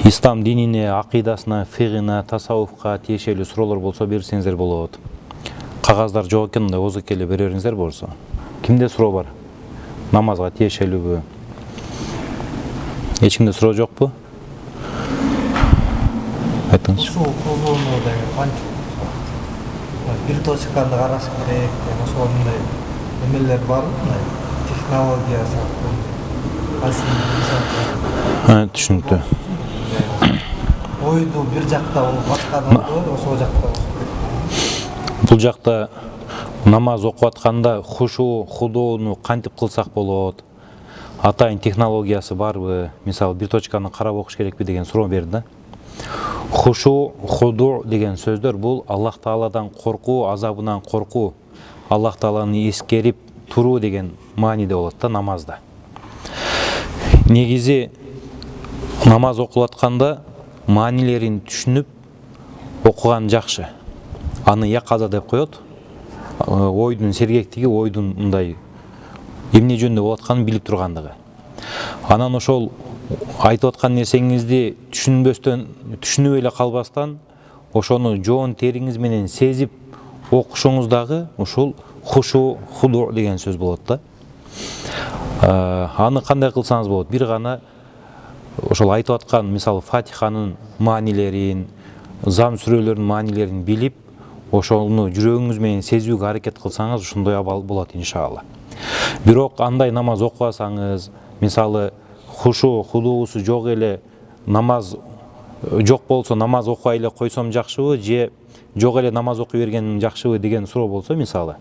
İslam dinine, акыйдасына, фигына, тасауфқа тиешелүү суроолор болсо берсеңиздер болот. Кагаздар жок экен, да озук эле бере бериңиздер болсо. Кимде суроо бар? Намазга тиешелүүбү? Эч кимде суроо жокпу? Айтыңыз. Ушул козоону деген кантип бир точканы караш керек, ошондой эмелер барбы? Технология сыяктуу. Түшүнүктүү. Ойду бир жакта болуп атканда ошол жакта. Бул жакта намаз окуп атканда хушу, худоону кантип кылсак болот? Атайын технологиясы барбы? Мисалы бир точканы карап окуш керекпи деген суроо берди да. Хушу, худу деген сөздөр бул Аллах Тааладан коркуу, азабынан коркуу, Аллах Тааланы эскерип туруу деген мааниде болот да намазда. Негизи намаз окулуп атканда маанилерин түшүнүп окуган жакшы. Аны яказа деп коет. Ойдун сергектиги, ойдун мындай эмне жөнүндө болуп атканын билип тургандыгы. Анан ошол айтып аткан нерсеңизди түшүнүп эле калбастан, ошону жоон териңиз менен сезип окушуңуз дагы ушул хушу, худу деген сөз болот да. Аны кандай кылсаңыз болот? Бир гана ошол айтып аткан, мисалы Фатиханын маанилерин, зам сүрөлөрүнүн маанилерин билип, ошону жүрөгүңүз менен сезүүгө аракет кылсаңыз, ушундай абал болот иншалла. Бирок андай намаз окубасаңыз, мисалы хушу, худуусу жок эле намаз жок болсо намаз окубай эле койсом жакшыбы, же жок эле намаз окуй бергеним жакшыбы деген суроо болсо, мисалы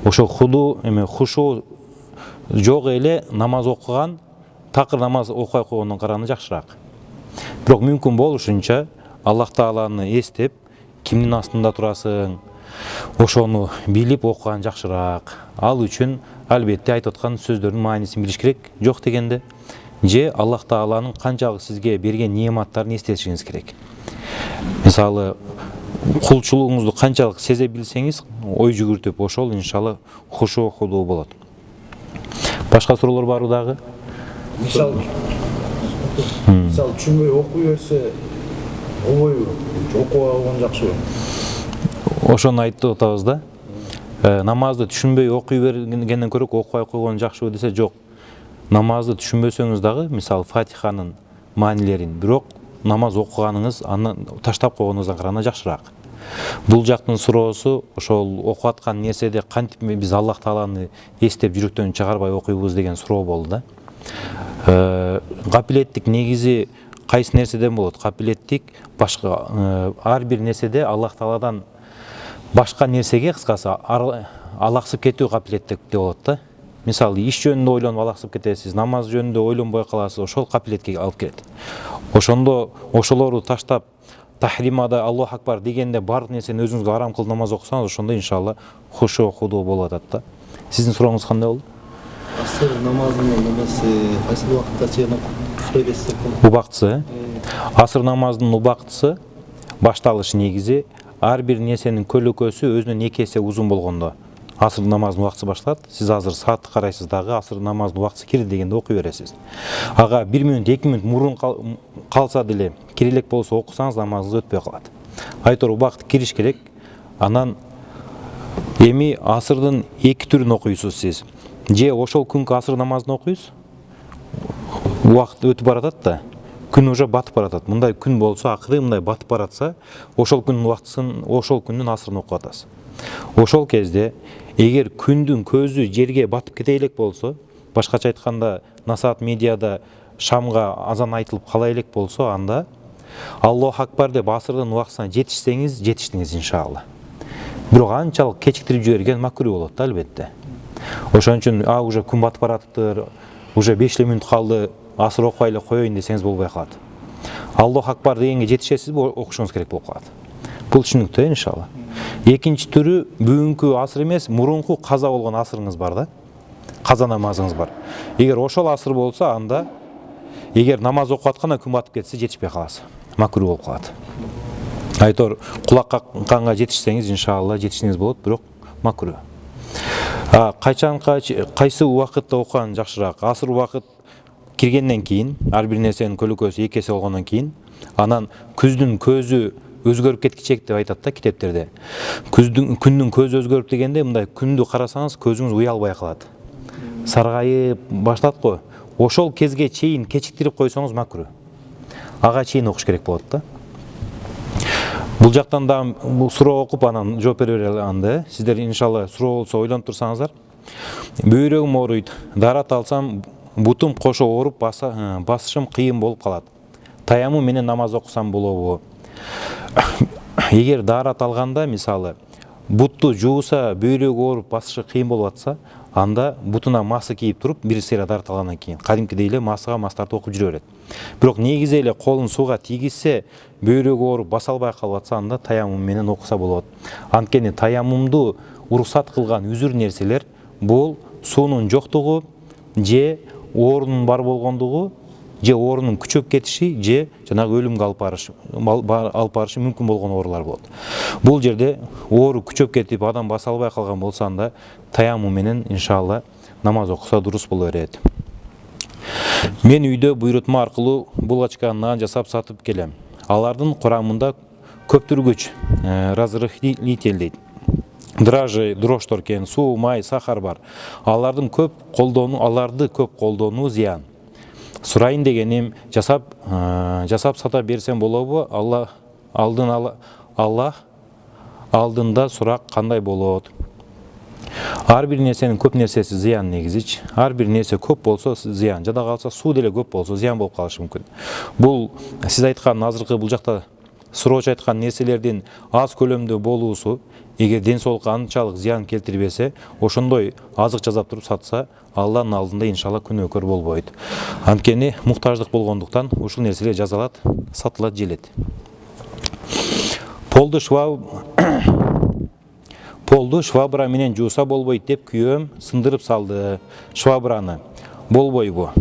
ошол хушу жок эле намаз окуган, такыр намаз окубай койгондон караганда жакшыраак. Бирок мүмкүн болушунча Аллах Тааланы эстеп, кимдин астында турасың, ошону билип окуган жакшыраак. Ал үчүн албетте айтып аткан сөздөрдүн маанисин билиш керек. Жок дегенде же Аллах Тааланын канчалык сизге берген неаматтарын эстетишиңиз керек. Мисалы кулчулугуңузду канчалык сезе билсеңиз, ой жүгүртүп, ошол иншалла хушу, худу болот. Башка суроолор барбы дагы? Мисалы түшүнбөй окуй берсе болбойбу? Окуп алган жакшыбы? Ошону айтып атабыз да. Намазды түшүнбөй окуй бергенден көрө окубай койгон жакшыбы десе, жок. Намазды түшүнбөсөңүз дагы, мисалы Фатиханын маанилерин, бирок намаз окуганыңыз аны таштап койгонуңуздан караганда жакшыраак. Бул жактын суроосу ошол окуп аткан нерседе кантип биз Аллах Тааланы эстеп жүрөктөн чыгарбай окуйбуз деген суроо болду да. Капилеттик негизи кайсы нерседен болот? Капилеттик башка ар бир нерседе Аллах Тааладан башка нерсеге, кыскасы, алаксып кетүү капилеттик болот да. Мисалы иш жөнүндө ойлонуп алаксып кетесиз, намаз жөнүндө ойлонбой каласыз, ошол капилетке алып келет. Ошондо ошолорду таштап тахримада Аллах акбар дегенде бардык нерсени өзүңүзгө арам кылып намаз окусаңыз, ошондо иншалла хушу, худу болуп атат да. Сиздин сурооңуз кандай болду? Асыр намазынын немеси кайсы убакытта чейин окуй берсек болот? Убактысы? Асыр намазынын убактысы башталышы негизи ар бир нерсенин көлөкөсү өзүнөн 2 эсе узун болгондо асыр намазынын убактысы башталат. Сиз азыр саатты карайсыз дагы, асыр намазынын убактысы кирди дегенде окуй бересиз. Ага 1 мүнөт, 2 мүнөт мурун калса деле, кирелек болсо окусаңыз намазыңыз өтпөй калат. Айтор убакыт кириш керек. Анан эми асырдын 2 түрүн окуйсуз сиз. Же ошол күнкү асыр намазын окуйсуз. Убакыт өтүп баратат да, күн уже батып баратат. Мындай күн болсо, акыры мындай батып баратса, ошол күндүн убактысын, ошол күндүн асырын окуп атасыз. Ошол кезде эгер күндүн көзү жерге батып кете элек болсо, башкача айтканда Насаат медиада шамга азан айтылып кала элек болсо, анда Аллах акбар деп асырдын убактысына жетишсеңиз, жетиштиңиз иншалла. Бирок анчалык кечиктирип жиберген макруh болот да албетте. Ошон үчүн уже күн батып баратыптыр, уже 5 мүнөт калды, асыр окубай эле коеюн десеңиз болбой калат. Аллах акбар дегенге жетишесизби, окушуңуз керек болуп калат. Бул түшүнүктүү иншалла. Экинчи түрү бүгүнкү асыр эмес, мурунку каза болгон асырыңыз бар да. Каза намазыңыз бар. Эгер ошол асыр болсо, анда эгер намаз окуп атканда күн батып кетсе, жетишпей каласыз. Макруh болуп калат. Айтор кулак какканга жетишсеңиз, иншалла жетишиңиз болот, бирок макруh. Кайсы убакытта окуган жакшыраак? Асыр убакыт киргенден кийин, ар бир нерсенин көлөкөсү 2 эсе болгондон кийин Анан күздүн көзү өзгөрүп кеткичек деп айтат да китептерде. Күндүн көзү өзгөрүп дегенде мындай күндү карасаңыз көзүңүз уялбай калат. Саргайып баштат го. Ошол кезге чейин кечиктирип койсоңуз макру. Ага чейин окуш керек болот да. Бул жактан да бул суроо окуп анан жооп бере алганды. Сиздер иншалла суроо болсо ойлонуп турсаңыздар. Бөйрөгүм ооруйт. Дарат алсам бутум кошо ооруп басышым кыйын болуп калат. Таяммум менен намаз окусам болобу? Эгер дарат алганда мисалы бутту жууса бөйрөгү ооруп басышы кыйын болуп атса, анда бутуна масы кийип туруп бир сыйра дарат алгандан кийин кадимкидей эле масыга мастарды окуп жүрө берет. Бирок негизи эле колун сууга тийгизсе, бөйрөгү ооруп баса албай калып атса, анда таяммум менен окуса болот. Анткени таяммумду уруксат кылган үзүр нерселер бул суунун жоктугу, же оорунун бар болгондугу, же оорунун күчөп кетиши, же жанагы өлүмгө алып барышы мүмкүн болгон оорулар болот. Бул жерде оору күчөп кетип адам баса албай калган болсо, анда таяммум менен иншалла намаз окуса дурус боло берет. Мен үйдө буйрутма аркылуу булочка, нан жасап сатып келем. Алардын курамында көптүргүч, разрыхлитель дейт, дрожжи, дрожжторкен, суу, май, сахар бар. Аларды көп колдонуу зыян. Сурайын дегеним, жасап сата берсем болобу? Аллах алдында сурак кандай болот? Ар бир нерсенин көп нерсеси зыян негизичи. Ар бир нерсе көп болсо зыян, жада калса суу деле көп болсо зыян болуп калышы мүмкүн. Бул сиз айткан азыркы бул жакта суроочу айткан нерселердин аз көлөмдө болуусу, эгер ден соолукка анчалык зыян келтирбесе, ошондой азык жасап туруп сатса, Алланын алдында иншалла күнөөкөр болбойт. Анткени муктаждык болгондуктан ушул нерселер жазалат, сатылат, желет. Полду швабра менен жууса болбойт деп күйөөм сындырып салды. Швабраны болбойбу?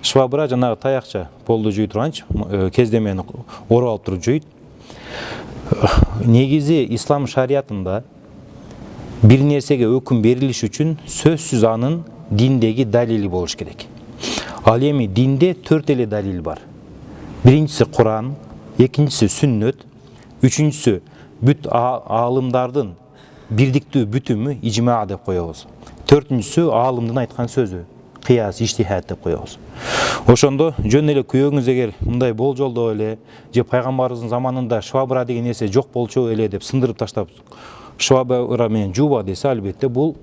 Швабра жанагы таякча полду жуй турганчы, кездемени ороп алып туруп жуйт. Негизи ислам шариятында бир нерсеге өкүм берилиш үчүн сөзсүз анын диндеги далили болуш керек. Ал эми динде 4 эле далил бар. Биринчиси Куран, экинчиси сүннөт, үчүнчүсү бүт аалымдардын бирдиктүү бүтүмү ижма деп коебуз. Төртүнчүсү аалымдын айткан сөзү, кыяс, иштихад деп коебуз. Ошондо жөн эле күйөөңүз эгер мындай болжолдоо эле, же пайгамбарыбыздын заманында швабра деген нерсе жок болчу эле деп сындырып таштап швабра менен жууба десе, албетте бул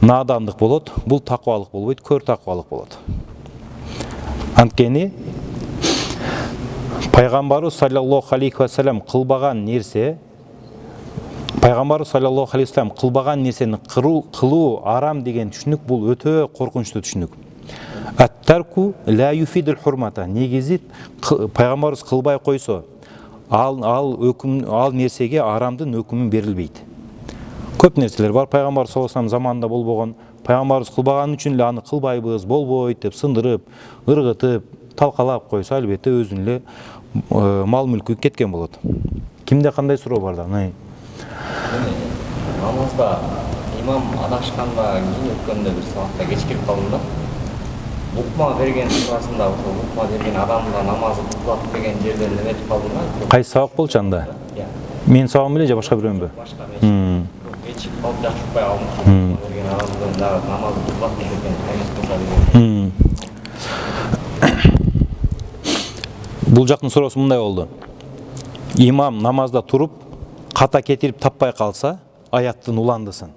надандык болот, бул такыбалык болбойт, көр такыбалык болот. Анткени пайгамбарыбыз саллаллаху алейхи ва саллям кылбаган нерсе, пайгамбарыбыз саллаллаху алейхи ва саллям кылбаган нерсени кылуу арам деген түшүнүк бул өтө коркунучтуу түшүнүк. Ат-тарку ла юфидул хурмата. Негизи пайгамбарыбыз кылбай койсо, ал нерсеге арамдын өкүмү берилбейт. Көп нерселер бар пайгамбар саллаллаху алейхи ва саллям заманында болбогон. Пайгамбарыбыз кылбаган үчүн эле аны кылбайбыз, болбойт деп сындырып, ыргытып, талкалап койсо, албетте өзүнүн эле мал мүлкү кеткен болот. Кимде кандай суроо бар да? Намазда имам адашканда кийин өткөндө бир сабакта кечикирип калдым да. Лукма берген туурасында, лукма берген адамда намазы бутулат деген жерден эметип калдым да. Кайсы сабак болчу анда? Мен сабагым эле же башка бирөөнбү? Башка мен. Кечип калып жакшыртпай калдым. Берген адамда намазы бутулат деген кайсы болса деген. Бул жактын суроосу мындай болду. Имам намазда туруп ката кетирип таппай калса, аяттын уландысын.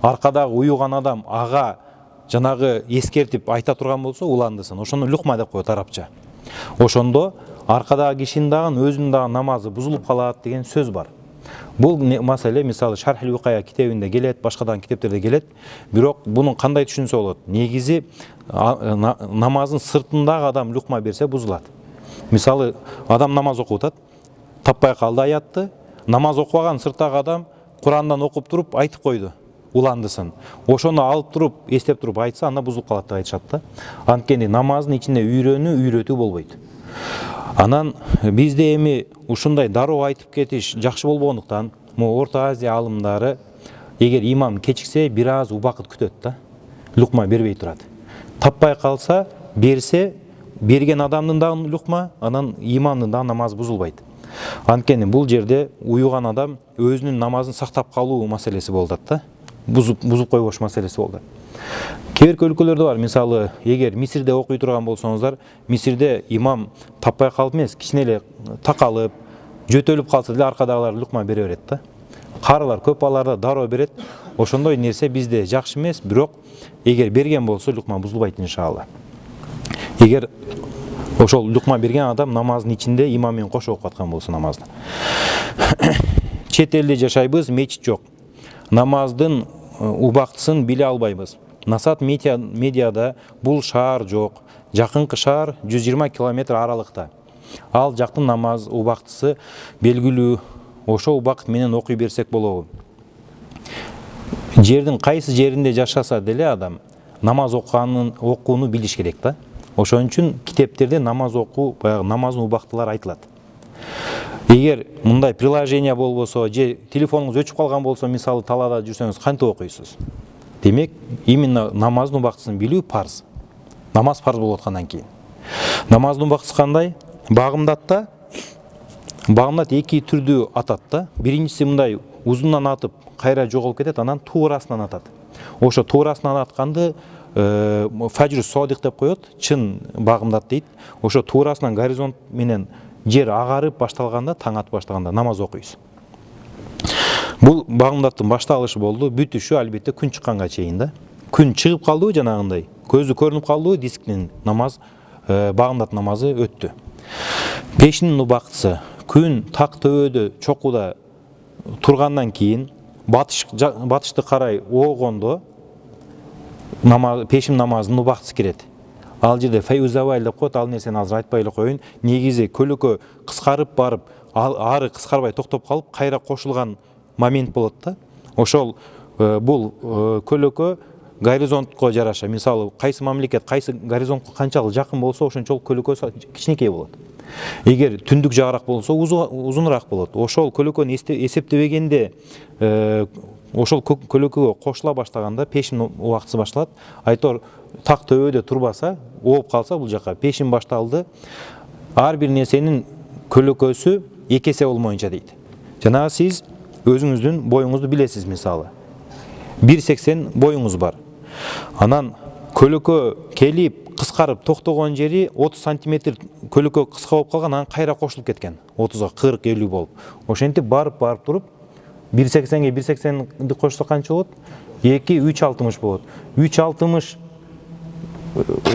Аркадагы уюган адам ага жанагы эскертип айта турган болсо, уландысын. Ошону люкма деп коет арабча. Ошондо аркадагы кишинин дагы өзүнүн дагы намазы бузулуп калат деген сөз бар. Бул маселе мисалы Шархил Вукая китебинде келет, башкадан китептерде келет. Бирок бунун кандай түшүнсө болот? Негизи намазын сыртындагы адам люкма берсе бузулат. Мисалы адам намаз окуп атат, таппай калды аятты, намаз окубаган сырттагы адам Курандан окуп туруп айтып койду, уландысын. Ошону алып туруп, эстеп туруп айтса, анда бузулуп калат деп айтышат да. Анткени намаздын ичинде үйрөтүү болбойт. Анан бизде эми ушундай дароо айтып кетиш жакшы болбогондуктан, Орто Азия аалымдары эгер имам кечиксе, бир аз убакыт күтөт да. Лукма бербей турат. Таппай калса, берсе, берген адамдын да лукма, анан имандын да намаз бузулбайт. Анткени бул жерде уюган адам өзүнүн намазын сактап калуу маселеси болуп атат да. Бузуп койбош маселеси болду. Кээ бир өлкөлөрдө бар, мисалы, эгер Мисирде окуй турган болсоңуздар, Мисирде имам таппай калып эмес, кичине эле такалып, жөтөлүп калса деле аркадагылар лукма бере берет да. Карылар көп, аларда дароо берет. Ошондой нерсе бизде жакшы эмес, бирок эгер берген болсо лукма бузулбайт иншалла. Эгер ошол лукма берген адам намаздын ичинде имам менен кошо окуп аткан болсо намазды. Чет элде жашайбыз, мечит жок. Намаздын убактысын биле албайбыз. Насат медиада бул шаар жок. Жакынкы шаар 120 километр аралыкта. Ал жактын намаз убактысы белгилүү. Ошо убакыт менен окуй берсек болобу. Жердин кайсы жеринде жашаса деле адам намаз окууну билиш керек да. Ошон үчүн китептерде намаз окуу, баягы намаздын убактылары айтылат. Эгер мындай приложение болбосо, же телефонуңуз өчүп калган болсо, мисалы талаада жүрсөңүз кантип окуйсуз? Демек, именно намаздын убактысын билүү парз. Намаз парз болуп аткандан кийин. Намаздын убактысы кандай? Багымдатта багымдат эки түрдүү атат да. Биринчиси мындай узундан атып, кайра жоголуп кетет, анан туурасынан атат. Ошо туурасынан атканды фажр содик деп коет, чын багымдат дейт. Ошо туурасынан горизонт менен жер агарып башталганда, таң атып баштаганда намаз окуйсуз. Бул багымдаттын башталышы болду, бүтүшү албетте күн чыкканга чейин да. Күн чыгып калдыбы жанагындай, көзү көрүнүп калдыбы, дисктин намаз, багымдат намазы өттү. Пешинин убактысы күн так төбөдө чокуда тургандан кийин батышты карай оогондо пешим намазынын убактысы кирет. Ал жерде файузаваль деп коет, ал нерсени азыр айтпай эле коеюн. Негизи көлөкө кыскарып барып, ары кыскарбай токтоп калып, кайра кошулган момент болот да. Ошол бул көлөкө горизонтко жараша, мисалы, кайсы мамлекет, кайсы горизонтко канчалык жакын болсо, ошончолук көлөкө кичинекей болот. Эгер түндүк жагыраак болсо, узунураак болот. Ошол көлөкөнү эсептебегенде, ошол көлөкөгө кошула баштаганда пешин убактысы башталат. Айтор так төбөдө турбаса, ооп калса бул жака пешин башталды. Ар бир нерсенин көлөкөсү 2 эсе болмоюнча дейт. Жана сиз өзүңүздүн боюңузду билесиз, мисалы. 1,80 боюңуз бар. Анан көлөкө келип кыскарып токтогон жери 30 сантиметр көлөкө кыска болуп калган, анан кайра кошулуп кеткен. 30га 40-50 болуп. Ошентип барып туруп 1,80ге 1,80ди кошсо канча болот? 2,360 болот. 3,60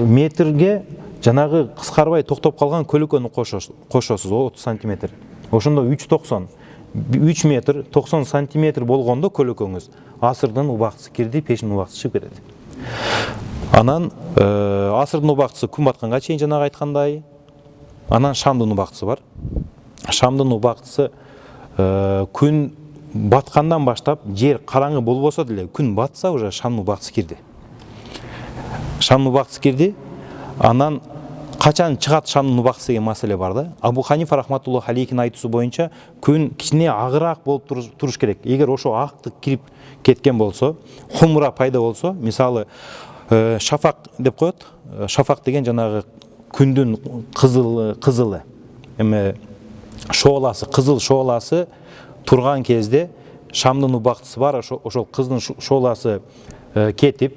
метрге жанагы кыскарбай токтоп калган көлөкөнү кошосуз 30 сантиметр. Ошондо 3,90 3 метр 90 сантиметр болгондо көлөкөңүз асырдын убактысы кирди, пешин убактысы чыгып кетет. Анан асырдын убактысы күн батканга чейин жанагы айткандай. Анан шамдын убактысы бар. Шамдын убактысы күн баткандан баштап жер караңгы болбосо деле күн батса уже шамдын убактысы кирди. Шамдын убактысы кирди. Анан качан чыгат шамдын убактысы деген маселе бар да. Абу Ханифа рахматуллахи алейхинин айтуусу боюнча күн кичине агыраак болуп туруш керек. Эгер ошо актык кирип кеткен болсо, хумра пайда болсо, мисалы шафак деп коет. Шафак деген жанагы күндүн кызылы, эме шооласы, кызыл шооласы турган кезде шамдын убактысы бар. Ошол кыздын шооласы кетип,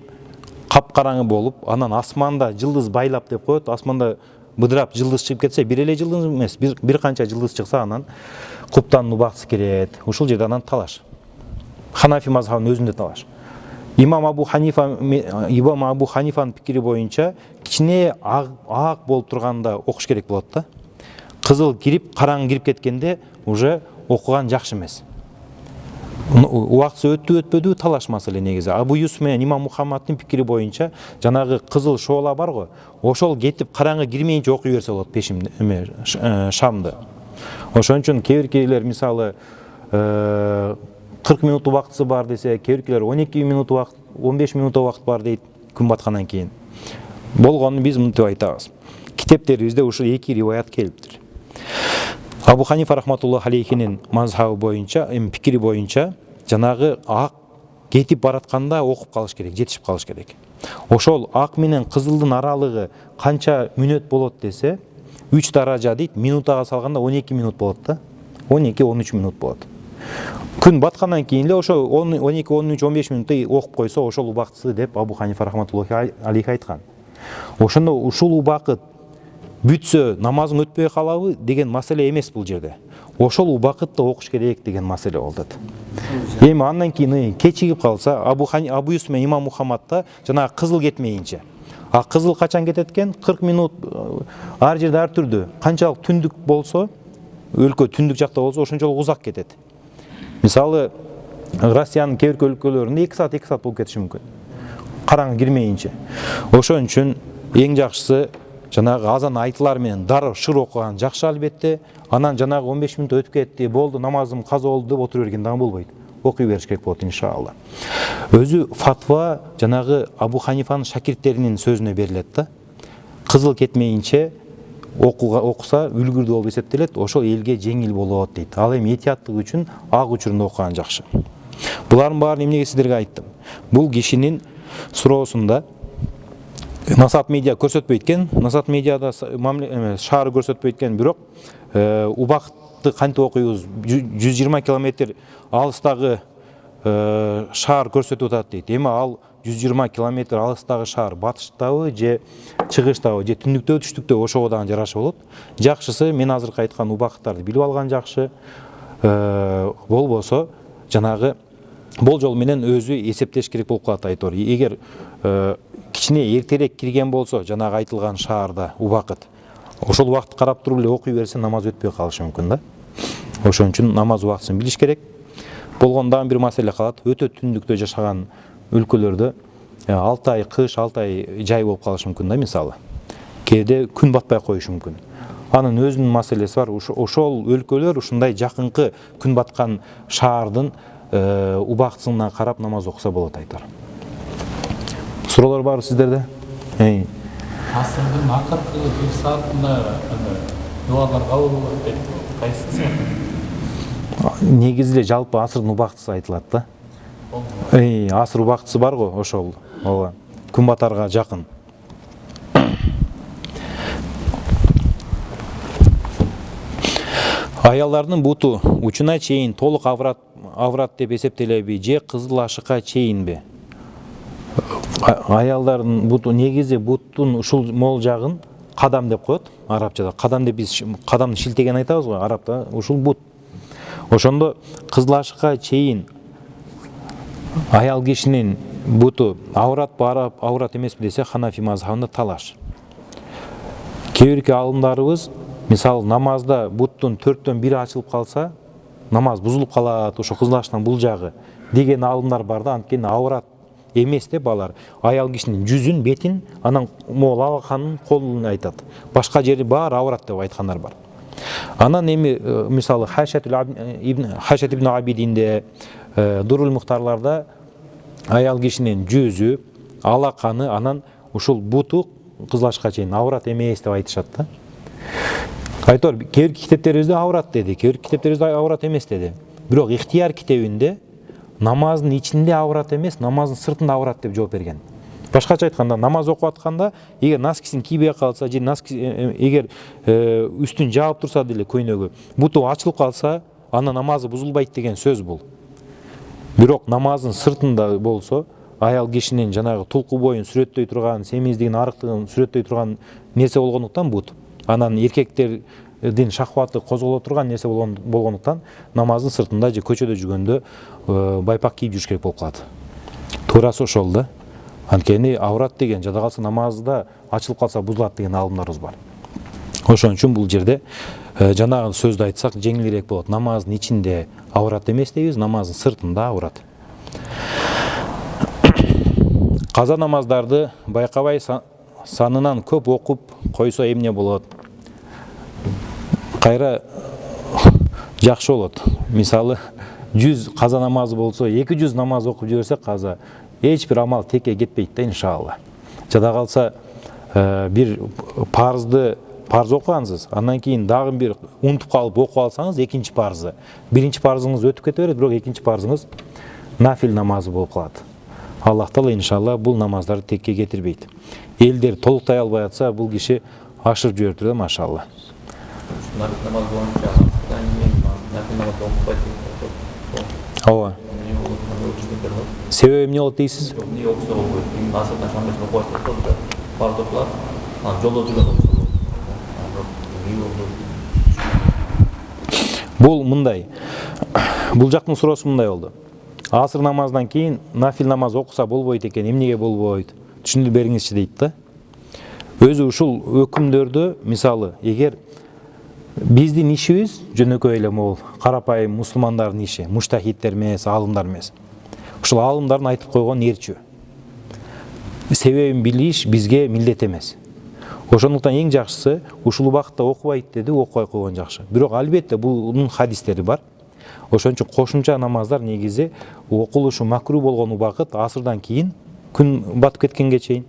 капкараңгы болуп, анан асманда жылдыз байлап деп коет. Асманда быдырап жылдыз чыгып кетсе, бир эле жылдыз эмес, бир канча жылдыз чыкса, анан куптандын убактысы кирет. Ушул жерде анан талаш. Ханафи мазхабынын өзүндө талаш. Имам Абу Ханифанын пикири боюнча кичине ак болуп турганда окуш керек болот да. Кызыл кирип, караңгы кирип кеткенде уже окуган жакшы эмес. Убактысы өтпөдү талаш маселе негизи. Абу Юсуф менен Имам Мухаммадтын пикири боюнча жанагы кызыл шоола бар го, ошол кетип караңгы кирмейинче окуй берсе болот пешимди, шамды. Ошон үчүн кээ-биркейлер мисалы 40 минут убактысы бар десе, кээ-биркейлер 12 минут убакыт, 15 минут убакыт бар дейт күн баткандан кийин. Болгонун биз мынтип айтабыз. Китептерибизде ушул эки риваят келиптир. Абу Ханифа рахматуллахи алейхинин мазхабы боюнча, пикири боюнча, жанагы ак кетип баратканда окуп калыш керек, жетишип калыш керек. Ошол ак менен кызылдын аралыгы канча мүнөт болот десе, 3 даража дейт, минутага салганда 12 минут болот да. 12-13 минут болот. Күн баткандан кийин эле ошо 12, 13, 15 минутта окуп койсо ошол убактысы деп Абу Ханифа рахматуллахи алейхи айткан. Ошондо ушул убакыт бүтсө намазың өтпөй калабы деген маселе эмес бул жерде. Ошол убакытта окуш керек деген маселе болот. Эми андан кийин кечигип калса, Абу Юсуф менен Имам Мухаммадта жана кызыл кетмейинче. А кызыл качан кетет экен? 40 минут ар жерде ар түрдүү. Канчалык түндүк болсо, өлкө түндүк жакта болсо, ошончолук узак кетет. Мисалы, Россиянын кээ бир өлкөлөрүндө 2 саат болуп кетиши мүмкүн. Караңгы кирмейинче. Ошон үчүн эң жакшысы жанагы азан айтылар менен дароо шыр окуган жакшы албетте. Анан жанагы 15 минут өтүп кетти, болду, намазым каза болду деп отура берген дагы болбойт. Окуй бериш керек болот иншалла. Өзү фатва жанагы Абу Ханифанын шакирттеринин сөзүнө берилет да. Кызыл кетмейинче окуса үлгүрдүү болуп эсептелет, ошол элге жеңил болот дейт. Ал эми этияттык үчүн ак учурунда окуган жакшы. Булардын баарын эмнеге сиздерге айттым? Бул кишинин суроосунда Насат медиа көрсөтпөйт экен, Насат медиада шаары көрсөтпөйт экен, бирок убакытты кантип окуйбуз? 120 километр алыстагы шаар көрсөтүп атат дейт. Эми ал 120 километр алыстагы шаар батыштабы же чыгыштабы же түндүктөбү түштүктөбү ошого дагы жараша болот. Жакшысы мен азыркы айткан убакыттарды билип алган жакшы. Болбосо жанагы болжол менен өзү эсептеш керек болуп калат айтор. Эгер кичине эртерээк кирген болсо, жанагы айтылган шаарда убакыт, ошол убакытты карап туруп эле окуй берсе намаз өтпөй калышы мүмкүн да. Ошон үчүн намаз убактысын билиш керек. Болгондо дагы бир маселе калат. Өтө түндүктө жашаган өлкөлөрдө 6 ай кыш, 6 ай жай болуп калышы мүмкүн да, мисалы. Кээде күн батпай коюшу мүмкүн. Анын өзүнүн маселеси бар. Ошол өлкөлөр ушундай жакынкы күн баткан шаардын убактысына карап намаз окуса болот айтар. Суроолор бар сиздерде? Асырдын акыркы 1 саатында дуалар кабыл болот деп кайсысы? Негизи эле жалпы асырдын убактысы айтылат да. Асыр убактысы бар го, ошол. Ооба. Күн батарга жакын. Аялдардын буту учуна чейин толук аврат деп эсептелеби же кызыл ашыкка чейинби? Аялдардын буту негизи буттун ушул мол жагын кадам деп коет арабчада. Кадам деп биз кадамды шилтеген айтабыз го, арабта ушул бут. Ошондо кызыл ашыкка чейин аял кишинин буту аврат барып, аврат эмеспи десе Ханафи мазхабында талаш. Кээ бир алымдарыбыз мисалы намазда буттун 4төн 1 ачылып калса, намаз бузулуп калат, ошо кызыл ашыктан бул жагы деген алымдар бар да. Анткени аврат эмес деп алар аял кишинин жүзүн, бетин, анан могул алаканын, колун айтат. Башка жери бар аврат деп айткандар бар. Анан эми мисалы Хашат ибн Абидинде, Дурул Мухтарларда аял кишинин жүзү, алаканы, анан ушул буту кызыл ашыкка чейин аврат эмес деп айтышат да. Айтор, кээ бир китептерибизде аврат деди, кээ бир китептерибизде аврат эмес деди. Бирок ихтияр китебинде намаздын ичинде аврат эмес, намаздын сыртында аврат деп жооп берген. Башкача айтканда, намаз окуп атканда, эгер носкисин кийбей калса, же эгер үстүн жаап турса деле көйнөгү, буту ачылып калса, ана намазы бузулбайт деген сөз бул. Бирок намаздын сыртында болсо, аял кишинин жанагы тулку боюн сүрөттөй турган, семиздигин, арыктыгын сүрөттөй турган нерсе болгондуктан бут. Анан эркектердин шахваты козголо турган нерсе болгондуктан намаздын сыртында же көчөдө жүргөндө байпак кийип жүрүш керек болуп калат. Туурасы ошол да. Анткени аврат деген жада калса намазда ачылып калса бузулат деген алымдарыбыз бар. Ошон үчүн бул жерде жанагы сөздү айтсак жеңилирээк болот. Намаздын ичинде аврат эмес дейбиз, намаздын сыртында аврат. Каза намаздарды байкабай санынан көп окуп койсо эмне болот? Кайра жакшы болот. Мисалы 100 каза намазы болсо, 200 намаз окуп жиберсе каза, эч бир амал текке кетпейт да иншалла. Жада калса бир парз окугансыз, андан кийин дагы бир унутуп калып окуп алсаңыз, экинчи парзы. Биринчи парзыңыз өтүп кете берет, бирок экинчи парзыңыз нафил намазы болуп калат. Аллах Таала иншалла бул намаздарды текке кетирбейт. Элдер толуктай албай атса, бул киши ашырып жибериптир да, машалла. Нафил намаз боюнча нафил намаз окупайт. Ооба. Себеби эмне болот дейсиз? Не окуса болбойт. Асырдан шамдырып окуйт да. Фарз окулат. Жолдо жүргөн окуса болот. Бул мындай. Бул жактын суроосу мындай болду. Асыр намаздан кийин нафил намаз окуса болбойт экен, эмнеге болбойт? Түшүндүрүп бериңизчи дейт да. Өзү ушул өкүмдөрдө, мисалы, эгер биздин ишибиз жөнөкөй эле могул, карапайым мусулмандардын иши, муштахиттер эмес, аалымдар эмес. Ушул аалымдардын айтып койгон эрчү. Себебин билиш бизге милдет эмес. Ошондуктан эң жакшысы ушул убакытта окубайт деди, окубай койгон жакшы. Бирок албетте бунун хадистери бар. Ошон үчүн кошумча намаздар негизи окулушу макру болгон убакыт асырдан кийин, күн батып кеткенге чейин.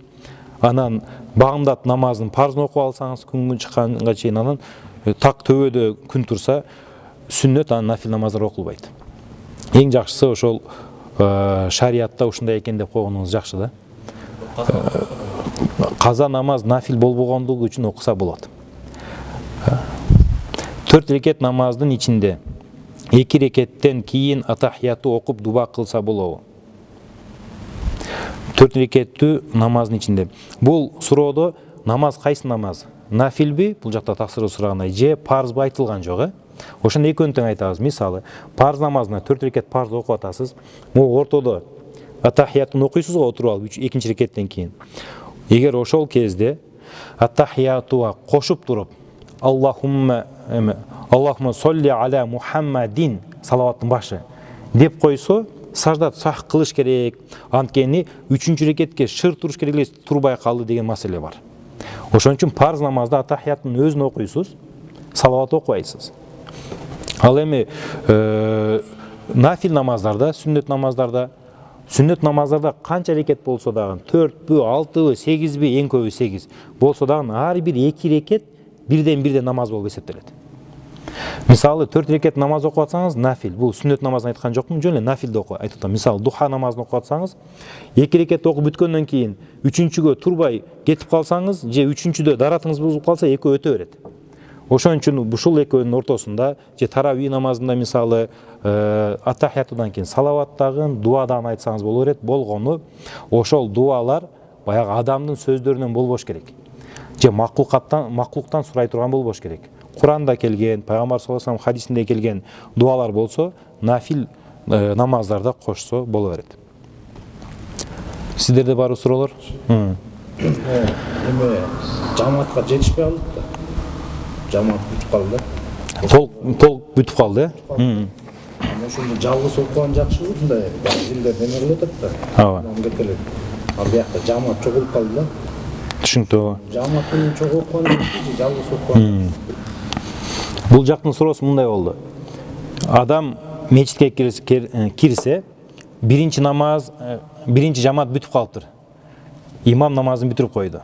Анан багымдат намазын парзын окуп алсаңыз күн чыкканга чейин, анан так төбөдө күн турса сүннөт, анан нафил намаздар окулбайт. Эң жакшысы ошол шариатта ушундай экен деп койгонуңуз жакшы да. Каза намаз нафил болбогондугу үчүн окуса болот. 4 рекет намаздын ичинде 2 рекеттен кийин атахиятты окуп дуба кылса болобу? 4 рекеттүү намаздын ичинде. Бул суроодо намаз кайсы намаз? Нафилби? Бул жакта таксыры сурагандай, же парзбы айтылган жок, Ошондо экөөнү тең айтабыз. Мисалы, парз намазына 4 рекет парз окуп атасыз. Могу ортодо атахияттын окуйсуз го отуруп алып, 2 рекеттен кийин. Эгер ошол кезде атахиятуга кошуп туруп, Аллахумма солли аля Мухаммадин, салаваттын башы деп койсо, саждат сах кылыш керек. Анткени 3-чү рекетке шыр туруш керек эле, турбай калды деген маселе бар. Ошон үчүн парз намазда атахияттын өзүн окуйсуз, салават окубайсыз. Ал эми нафил намаздарда, сүннөт намаздарда канча рекет болсо дагы, 4бү, 6бы, 8би, эң көбү 8 болсо дагы ар бир 2 рекет бирден намаз болуп эсептелет. Мисалы 4 рекет намаз окуп атсаңыз, нафил, бул сүннөт намазын айткан жокмун, жөн эле нафилди окуп айтып. Мисалы духа намазын окуп атсаңыз, 2 рекет окуп бүткөндөн кийин 3-чүгө турбай кетип калсаңыз, же 3-чүдө даратыңыз бузулуп калса, экөө өтө берет. Ошон үчүн ушул экөөнүн ортосунда, же тарави намазында мисалы атахиятыдан кийин салаваттагын, дуадан айтсаңыз боло берет. Болгону ошол дуалар баягы адамдын сөздөрүнөн болбош керек. Же макулуктан сурай турган болбош керек. Куранда келген, пайгамбар саллаллаху алейхи ва саллям хадисинде келген дуалар болсо, нафил намаздарда кошсо боло берет. Сиздерде барбы суроолор? Эме жамаатка жетишпей калды да. Жамаат бүтүп калды. Толук бүтүп калды, Ошондо жалгыз окуган жакшыбы, ушундай элдер неме кылып атат да. Ооба. Ал биякта жамаат чогулуп калды да. Түшүнүктүү. Жамаат менен чогуу окуган жалгыз окуган. Бул жактын суроосу мындай болду. Адам мечитке кирсе, биринчи жамаат бүтүп калыптыр. Имам намазын бүтүрүп койду.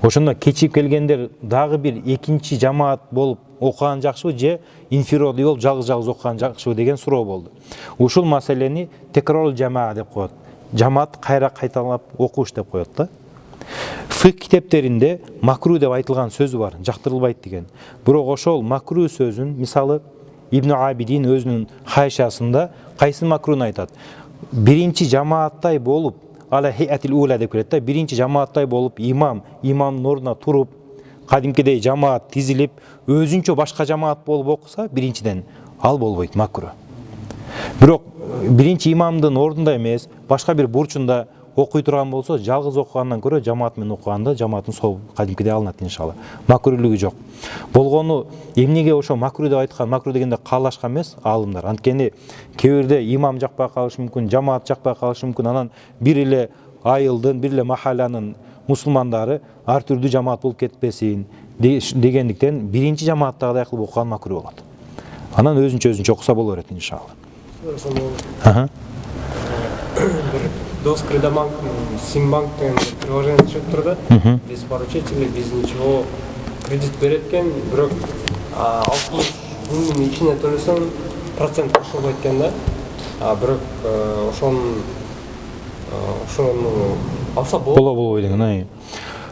Ошондо кечип келгендер дагы бир экинчи жамаат болуп окуган жакшыбы, же инфиродий болуп жалгыз окуган жакшыбы деген суроо болду. Ушул маселени текрорул жамаа деп коет. Жамаат кайра кайталап окуш деп коет да. Фик китептеринде макру деп айтылган сөзү бар, жактырылбайт деген. Бирок ошол макру сөзүн, мисалы, Ибн Абидин өзүнүн хайшасында кайсы макруну айтат? Биринчи жамааттай болуп, аля хиатил ула деп келет да, биринчи жамааттай болуп, имамдын ордуна туруп, кадимкидей жамаат тизилип, өзүнчө башка жамаат болуп окуса, биринчиден ал болбойт, макру. Бирок биринчи имамдын ордунда эмес, башка бир бурчунда окуй турган болсо, жалгыз окугандан көрө жамаат менен окуганда жамааттын сообу кадимкидей алынат иншалла. Макрулугу жок. Болгону эмнеге ошо макру деп айткан? Макру дегенде каалашкан эмес аалымдар. Анткени кээ бирде имам жакпай калышы мүмкүн, жамаат жакпай калышы мүмкүн. Анан бир эле айылдын, бир эле махаланын мусулмандары ар түрдүү жамаат болуп кетпесин дегендиктен биринчи жамааттагыдай кылып окуган макру болот. Анан өзүнчө окуса боло берет иншалла. Дос Кредобанк, Симбанк деген приложение чыгып турду. Без поручителей, без ничего кредит берет экен, бирок 60 күндүн ичинде төлөсөң процент кошулбайт экен да. Бирок ошонун ошону алса болот. болобой деген.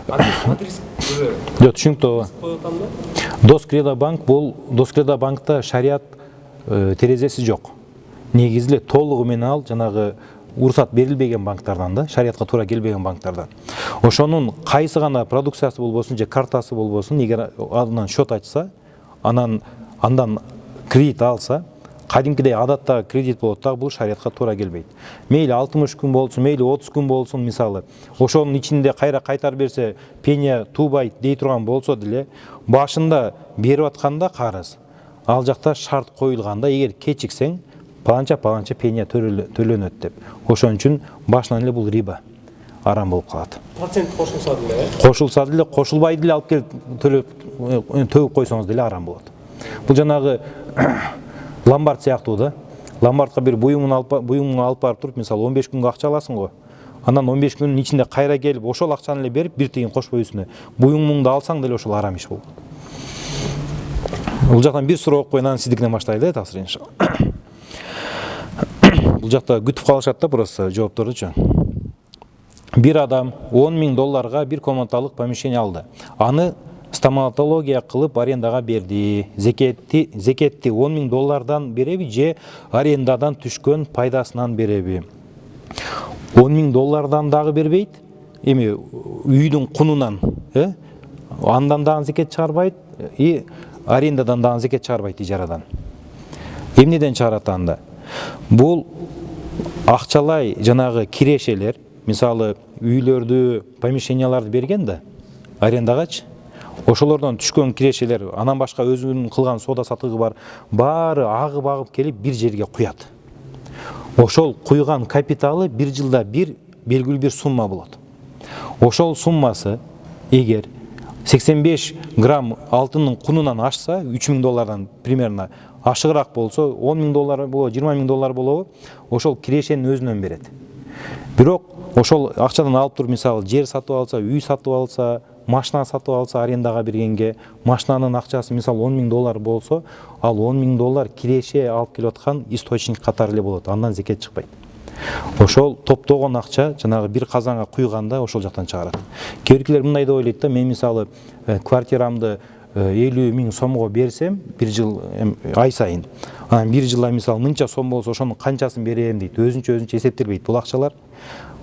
Адрес Жок, түшүнүктүү. коюп атам да. Доскредобанк бул Доскредобанкта шарият терезеси жок. Негизли толугу менен ал жанагы уруксат берилбеген банктардан да, шариятка туура келбеген банктардан. Ошонун кайсы гана продукциясы болбосун же картасы болбосун, эгер андан счет ачса, андан кредит алса, кадимкидей адаттагы кредит болот дагы, бул шариятка туура келбейт. Мейли 60 күн болсун, мейли 30 күн болсун, мисалы, ошонун ичинде кайра кайтарып берсе, пеня туубайт дей турган болсо деле, башында берип атканда карыз, ал жакта шарт коюлганда, эгер кечиксең, паланча пеня төлөнөт деп. Ошон үчүн башынан эле бул риба, арам болуп калат. Процент кошулса деле. Кошулса деле, кошулбай деле алып келип төгүп койсоңуз деле арам болот. Бул жанагы ломбард сыяктуу да. Ломбардка бир буюмун алып барып туруп, мисалы 15 күнгө акча аласың го. Андан 15 күнүн ичинде кайра келип, ошол акчаны эле берип, бир тыйын кошпой үстүнө буюмуңду алсаң деле ошол арам иш болот. Бул жактан бир суроо коюн, анан сиздикинен баштайлы, тасыр иншалла. Бул жакта күтүп калышат да просто жооптордучу. Бир адам $10,000 бир комнаталык помещение алды. Аны стоматология кылып арендага берди. Зекетти $10,000 береби же арендадан түшкөн пайдасынан береби? $10,000 дагы бербейт. Эми үйдүн кунунан, андан дагы зекет чыгарбайт, и арендадан дагы зекет чыгарбайт, ижарадан. Эмнеден чыгарат анда? Бул акчалай жанагы кирешелер, мисалы үйлөрдү, помещенияларды берген да, арендагачы. Ошолордон түшкөн кирешелер, анан башка өзүнүн кылган соода сатыгы бар, баары агып келип бир жерге куят. Ошол куйган капиталы бир жылда бир белгилүү бир сумма болот. Ошол суммасы эгер 85 грамм алтындын кунунан ашса, $3,000 примерно ашыгыраак болсо, $10,000 болобу, $20,000 болобу, ошол кирешенин өзүнөн берет. Бирок ошол акчадан алып туруп, мисалы, жер сатып алса, үй сатып алса, машина сатып алса арендага бергенге, машинанын акчасы мисалы $10,000 болсо, ал $10,000 киреше алып келип аткан источник катары эле болот. Андан зекет чыкпайт. Ошол топтогон акча жанагы бир казанга куйганда ошол жактан чыгарат. Кээбиркилер мындай деп ойлойт да, мен мисалы квартирамды 50.000 сомго берсем, бир жыл ай сайын, анан бир жылда мисалы мынча сом болсо, ошонун канчасын берем дейт. Өзүнчө эсептелбейт бул акчалар.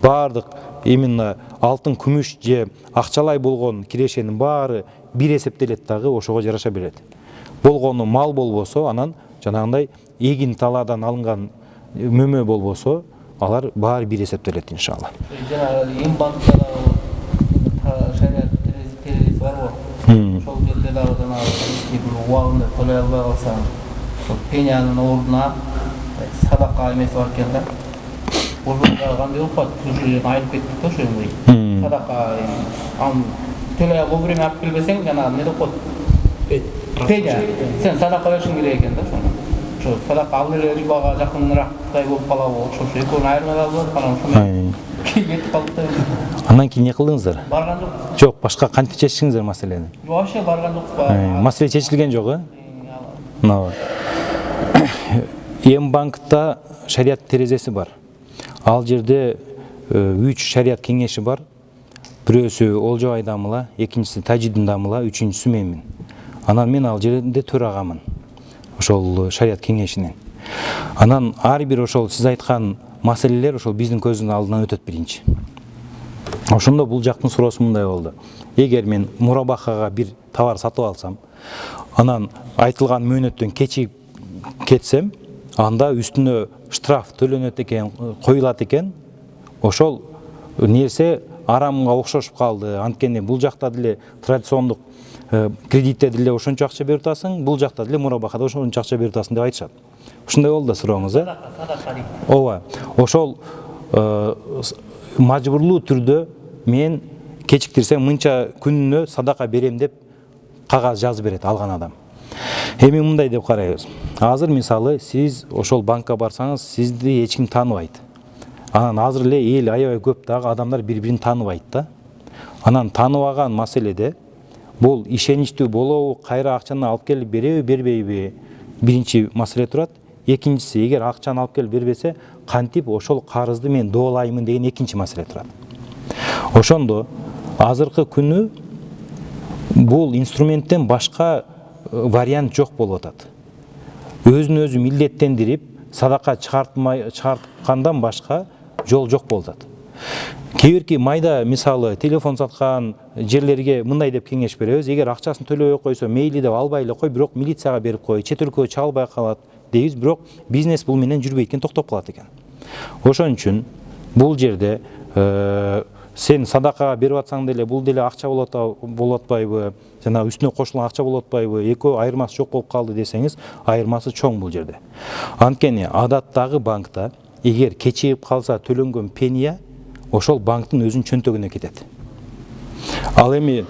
Бардык именно алтын, күмүш же акчалай болгон кирешенин баары бир эсептелет дагы, ошого жараша берет. Болгону мал болбосо, анан жанагындай эгин талаадан алынган мөмө болбосо, алар баары бир эсептелет иншалла. Жана эң банктар шарият терезеси барбы? Ошол жерде дагы жанагы бир убагында төлөй албай калсаң, пенянын ордуна садака эмеси бар экен да. Ошол кандай болуп калат? Уже айылып кеттик да ошондой. Садака аны төлөй вовремя алып келбесең, жанагы эмне деп коет? Пеня. Сен садака беришиң керек экен да ошону. Ошо садака ал эле рибага жакыныраактай болуп калабы? Ошо экөөнү айырмай албай анан ошону кетип калып да. Андан кийин эмне кылдыңыздар? Барган жок. Жок, башка кантип чечтиңиздер маселени? Вообще барган жокпуз. Маселе чечилген жок, Мына Эм банкта шарият терезеси бар. Ал жерде 3 шарият кеңеши бар. Бирөөсү Олжобай Дамыла, экинчиси Тажидин Дамыла, үчүнчүсү менмин. Анан мен ал жерде төрагамын. Ошол шарият кеңешинин. Анан ар бир ошол сиз айткан маселелер ошол биздин көздүн алдынан өтөт биринчи. Ошондо бул жактын суроосу мындай болду. Эгер мен мурабахага бир товар сатып алсам, анан айтылган мөөнөттөн кечигип кетсем, анда үстүнө штраф төлөнөт экен, коюлат экен. Ошол нерсе арамга окшошуп калды. Анткени бул жакта деле традициондук кредитте деле ошончо акча берип атасың, бул жакта деле мурабахада ошончо акча берип атасың деп айтышат. Ушундай болду да сурооңуз, Ооба. Ошол мажбурлуу түрдө мен кечиктирсем мынча күнүнө садака берем деп кагаз жазып берет алган адам. Эми мындай деп карайбыз. Азыр мисалы сиз ошол банкка барсаңыз, сизди эч ким тааныбайт. Анан азыр эле эл аябай көп дагы адамдар бири-бирин тааныбайт да. Анан тааныбаган маселеде бул ишеничтүү болобу, кайра акчаны алып келип береби, бербейби? Биринчи маселе турат. Экинчиси, эгер акчаны алып келип бербесе, кантип ошол карызды мен доолаймын деген экинчи маселе турат. Ошондо азыркы күнү бул инструменттен башка вариант жок болуп атат. Өзүн өзү милдеттендирип садака чыгарткандан башка жол жок болуп атат. Кээ бирки майда мисалы телефон саткан жерлерге мындай деп кеңеш беребиз: эгер акчасын төлөбөй койсо мейли деп албай эле кой, бирок милицияга берип кой, чет өлкөгө чалбай калат дейбиз, бирок бизнес бул менен жүрбөйт экен, токтоп калат экен. Ошон үчүн бул жерде сен садакага берип атсаң деле бул деле акча болуп атпайбы, жана үстүнө кошулган акча болуп атпайбы, экөө айырмасы жок болуп калды десеңиз, айырмасы чоң бул жерде. Анткени адаттагы банкта эгер кечигип калса төлөнгөн пения ошол банктын өзүнүн чөнтөгүнө кетет. Ал эми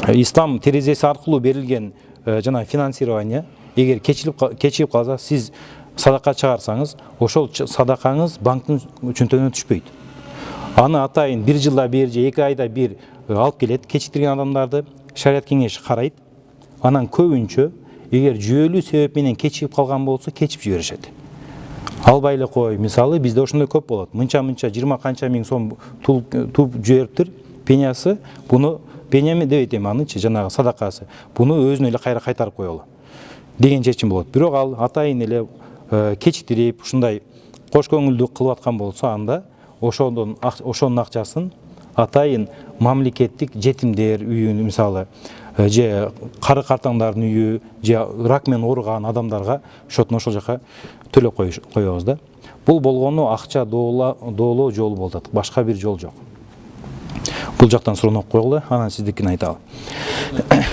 ислам терезеси аркылуу берилген жана финансирование эгер кечигип калса, сиз садака чыгарсаңыз, ошол садакаңыз банктын чөнтөгүнө түшпөйт. Аны атайын 1 жылда бир же 2 айда бир алып келет, кечиктирген адамдарды шарият кеңеш карайт. Анан көбүнчө эгер жүйөлүү себеп менен кечигип калган болсо, кечип жиберишет. Албай эле кой, мисалы бизде ошондой көп болот. Мынча 20 канча миң сом туп жибериптир пениясы, буну пениями дебейт эми анычы, жанагы садакасы. Буну өзүнө эле кайра кайтарып коелу деген чечим болот. Бирок ал атайын эле кечиктирип, ушундай кош көңүлдүү кылып аткан болсо, анда ошонун акчасын атайын мамлекеттик жетимдер үйүнө, мисалы же кары картаңдардын үйү, же рак менен ооруган адамдарга ошол жака төлөп коебуз да. Бул болгону акча доолоо жолу болуп атат, башка бир жол жок. Бул жактан суроону окуп койгула, анан сиздикин айталы.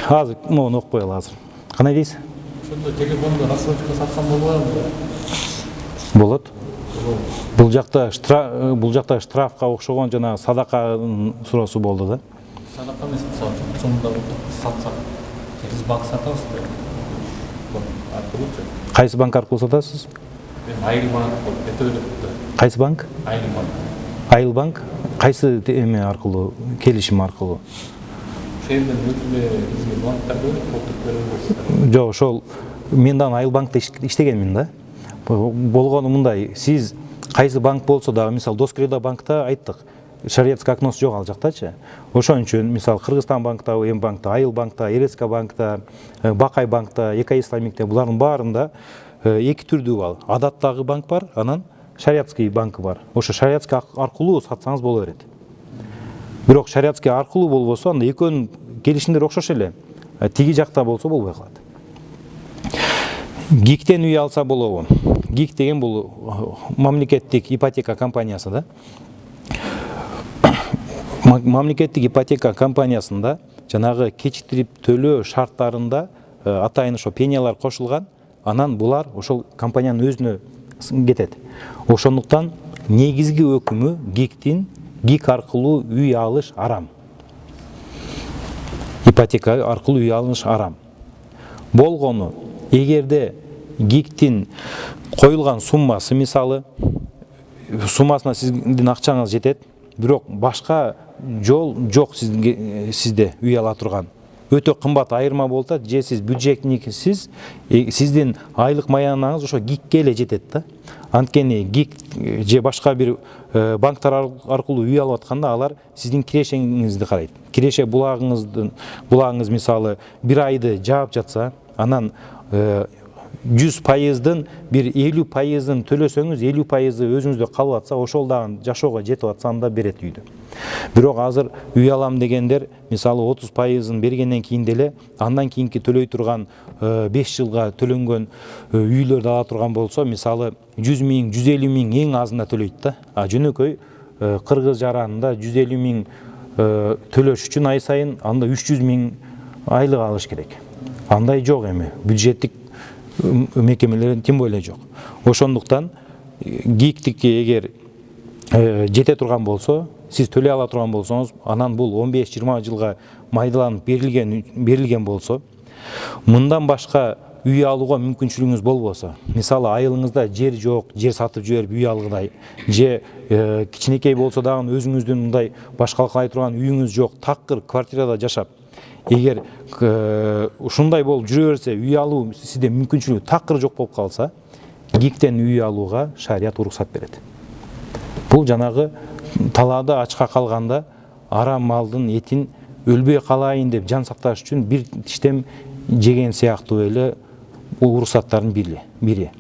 Азыр моуну окуп коелу азыр. Кандай дейсиз? Ошондо телефонду рассрочка саткан болбойбу? Болот. Бул жакта штрафка окшогон жана садака суроосу болду да. Садака эмес, сомдо сатсак, биз банк сатабыз да. Кайсы банк аркылуу сатасыз? Айыл банк болуп өтөлөт да. Кайсы банк? Айыл банк. Айыл банк кайсы эме аркылуу, келишим аркылуу? Ошол жерден өзүлө бизге банктар берет, Жок, ошол мен дагы Айыл банкта иштегенмин да. Болгону мындай, сиз кайсы банк болсо дагы, мисалы Доскредо банкта айттык, шариятский окносу жок ал жактачы. Ошон үчүн мисалы Кыргызстан банкта, М банкта, Айыл банкта, РСК банкта, Бакай банкта, Экоисламикте булардын баарында эки түрдүү бар. Адаттагы банк бар, анан шариятский банк бар. Ошо шариятский аркылуу сатсаңыз боло берет. Бирок шариятский аркылуу болбосо, анда экөөнүн келишимдери окшош эле. Тиги жакта болсо болбой калат. ГИКтен үй алса болобу? ГИК деген бул мамлекеттик ипотека компаниясы да. Мамлекеттик ипотека компаниясында жанагы кечиктирип төлөө шарттарында атайын ошо пениялар кошулган, анан булар ошол компаниянын өзүнө кетет. Ошондуктан негизги өкүмү ГИК аркылуу үй алыш арам. Ипотека аркылуу үй алыш арам. Болгону эгерде ГИКтин коюлган суммасы, мисалы суммасына сиздин акчаңыз жетет, бирок башка жол жок сизде үй ала турган, өтө кымбат айырма болуп атат, же сиз бюджетниксиз, сиздин айлык маянаңыз ошо ГИКке эле жетет да. Анткени ГИК же башка бир банктар аркылуу үй алып атканда алар сиздин кирешеңизди карайт. Киреше булагыңыз мисалы 1 айды жаап жатса, анан 100%-дын бир 50%-ын төлөсөңүз, 50%-ы өзүңүздө калып атса, ошол дагы жашоого жетип атса, анда берет үйдү. Бирок азыр үй алам дегендер мисалы 30%-ын бергенден кийин деле андан кийинки төлөй турган 5 жылга төлөнгөн үйлөрдү ала турган болсо, мисалы 100 миң, 150 миң эң азында төлөйт да. Жөнөкөй кыргыз жаранында 150 миң төлөш үчүн ай сайын анда 300 миң айлык алыш керек. Андай жок эми, бюджеттик мекемелер тем более жок. Ошондуктан ГИКтикке эгер жете турган болсо, сиз төлөй ала турган болсоңуз, анан бул 15-20 жылга майдаланып берилген болсо, мындан башка үй алууга мүмкүнчүлүгүңүз болбосо, мисалы айылыңызда жер жок, жер сатып жиберип үй алгыдай, же кичинекей болсо дагы өзүңүздүн мындай башкалкалай турган үйүңүз жок, такыр квартирада жашап, эгер ушундай болуп жүрө берсе, үй алуу сизде мүмкүнчүлүгү такыр жок болуп калса, ГИКтен үй алууга шарият уруксат берет. Бул жанагы талаада ачка калганда арам малдын этин өлбөй калайын деп жан сакташ үчүн бир тиштем жеген сыяктуу эле уруксаттардын бири.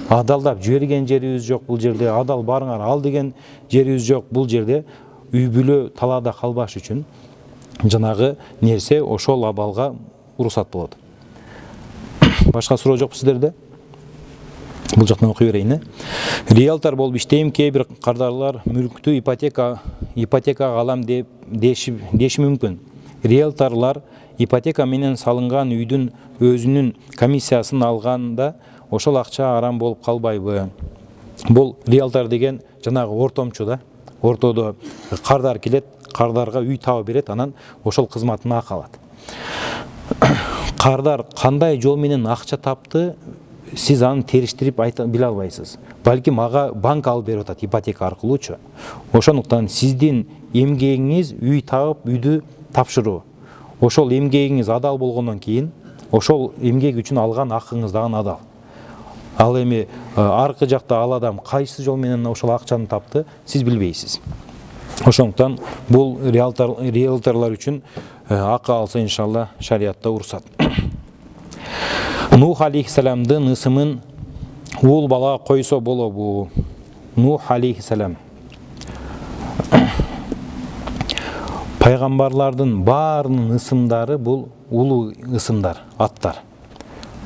Адалдап жиберген жерибиз жок бул жерде, адал барыңар ал деген жерибиз жок бул жерде. Үй бүлө талаада калбаш үчүн жанагы нерсе ошол абалга уруксат болот. Башка суроо жокпу сиздерде? Бул жактан окуй берейин. Риэлтор болуп иштейм, кээ бир кардарлар мүлктү ипотекага алам деп деши мүмкүн. Риэлторлар ипотека менен салынган үйдүн өзүнүн комиссиясын алганда ошол акча арам болуп калбайбы? Бул риэлтор деген жанагы ортомчу да. Ортодо кардар келет, кардарга үй таап берет, анан ошол кызматына акы алат. Кардар кандай жол менен акча тапты, сиз аны териштирип биле албайсыз. Балким ага банк алып берип атат ипотека аркылуучу. Ошондуктан сиздин эмгегиңиз үй таап, үйдү тапшыруу. Ошол эмгегиңиз адал болгондон кийин, ошол эмгек үчүн алган акыңыз дагы адал. Ал эми аркы жакта ал адам кайсы жол менен ошол акчаны тапты, сиз билбейсиз. Ошондуктан бул риэлторлор үчүн акы алса иншалла шариатта уруксат. Нух алейхиссаламдын ысымын уул бала койсо болобу? Нух алейхиссалам пайгамбарлардын баарынын ысымдары бул улуу ысымдар, аттар.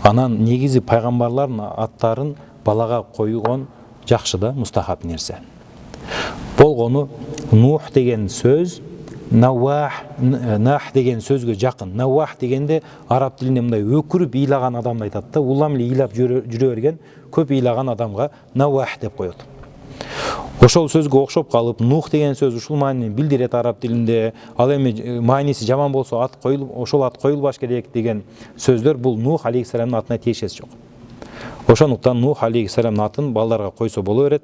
Анан негизи пайгамбарлардын аттарын балага койгон жакшы да, мустахаб нерсе. Болгону Нух деген сөз Нах деген сөзгө жакын. Нах дегенде араб тилинде мындай өкүрүп ыйлаган адамды айтат да, улам эле ыйлап жүрө берген, көп ыйлаган адамга Нах деп коет. Ошол сөзгө окшоп калып, Нух деген сөз ушул маанини билдирет араб тилинде. Ал эми мааниси жаман болсо ат коюлуп, ошол ат коюлбаш керек деген сөздөр бул Нух алейхиссаламдын атына тиешеси жок. Ошондуктан Нух алейхиссаламдын атын балдарга койсо боло берет.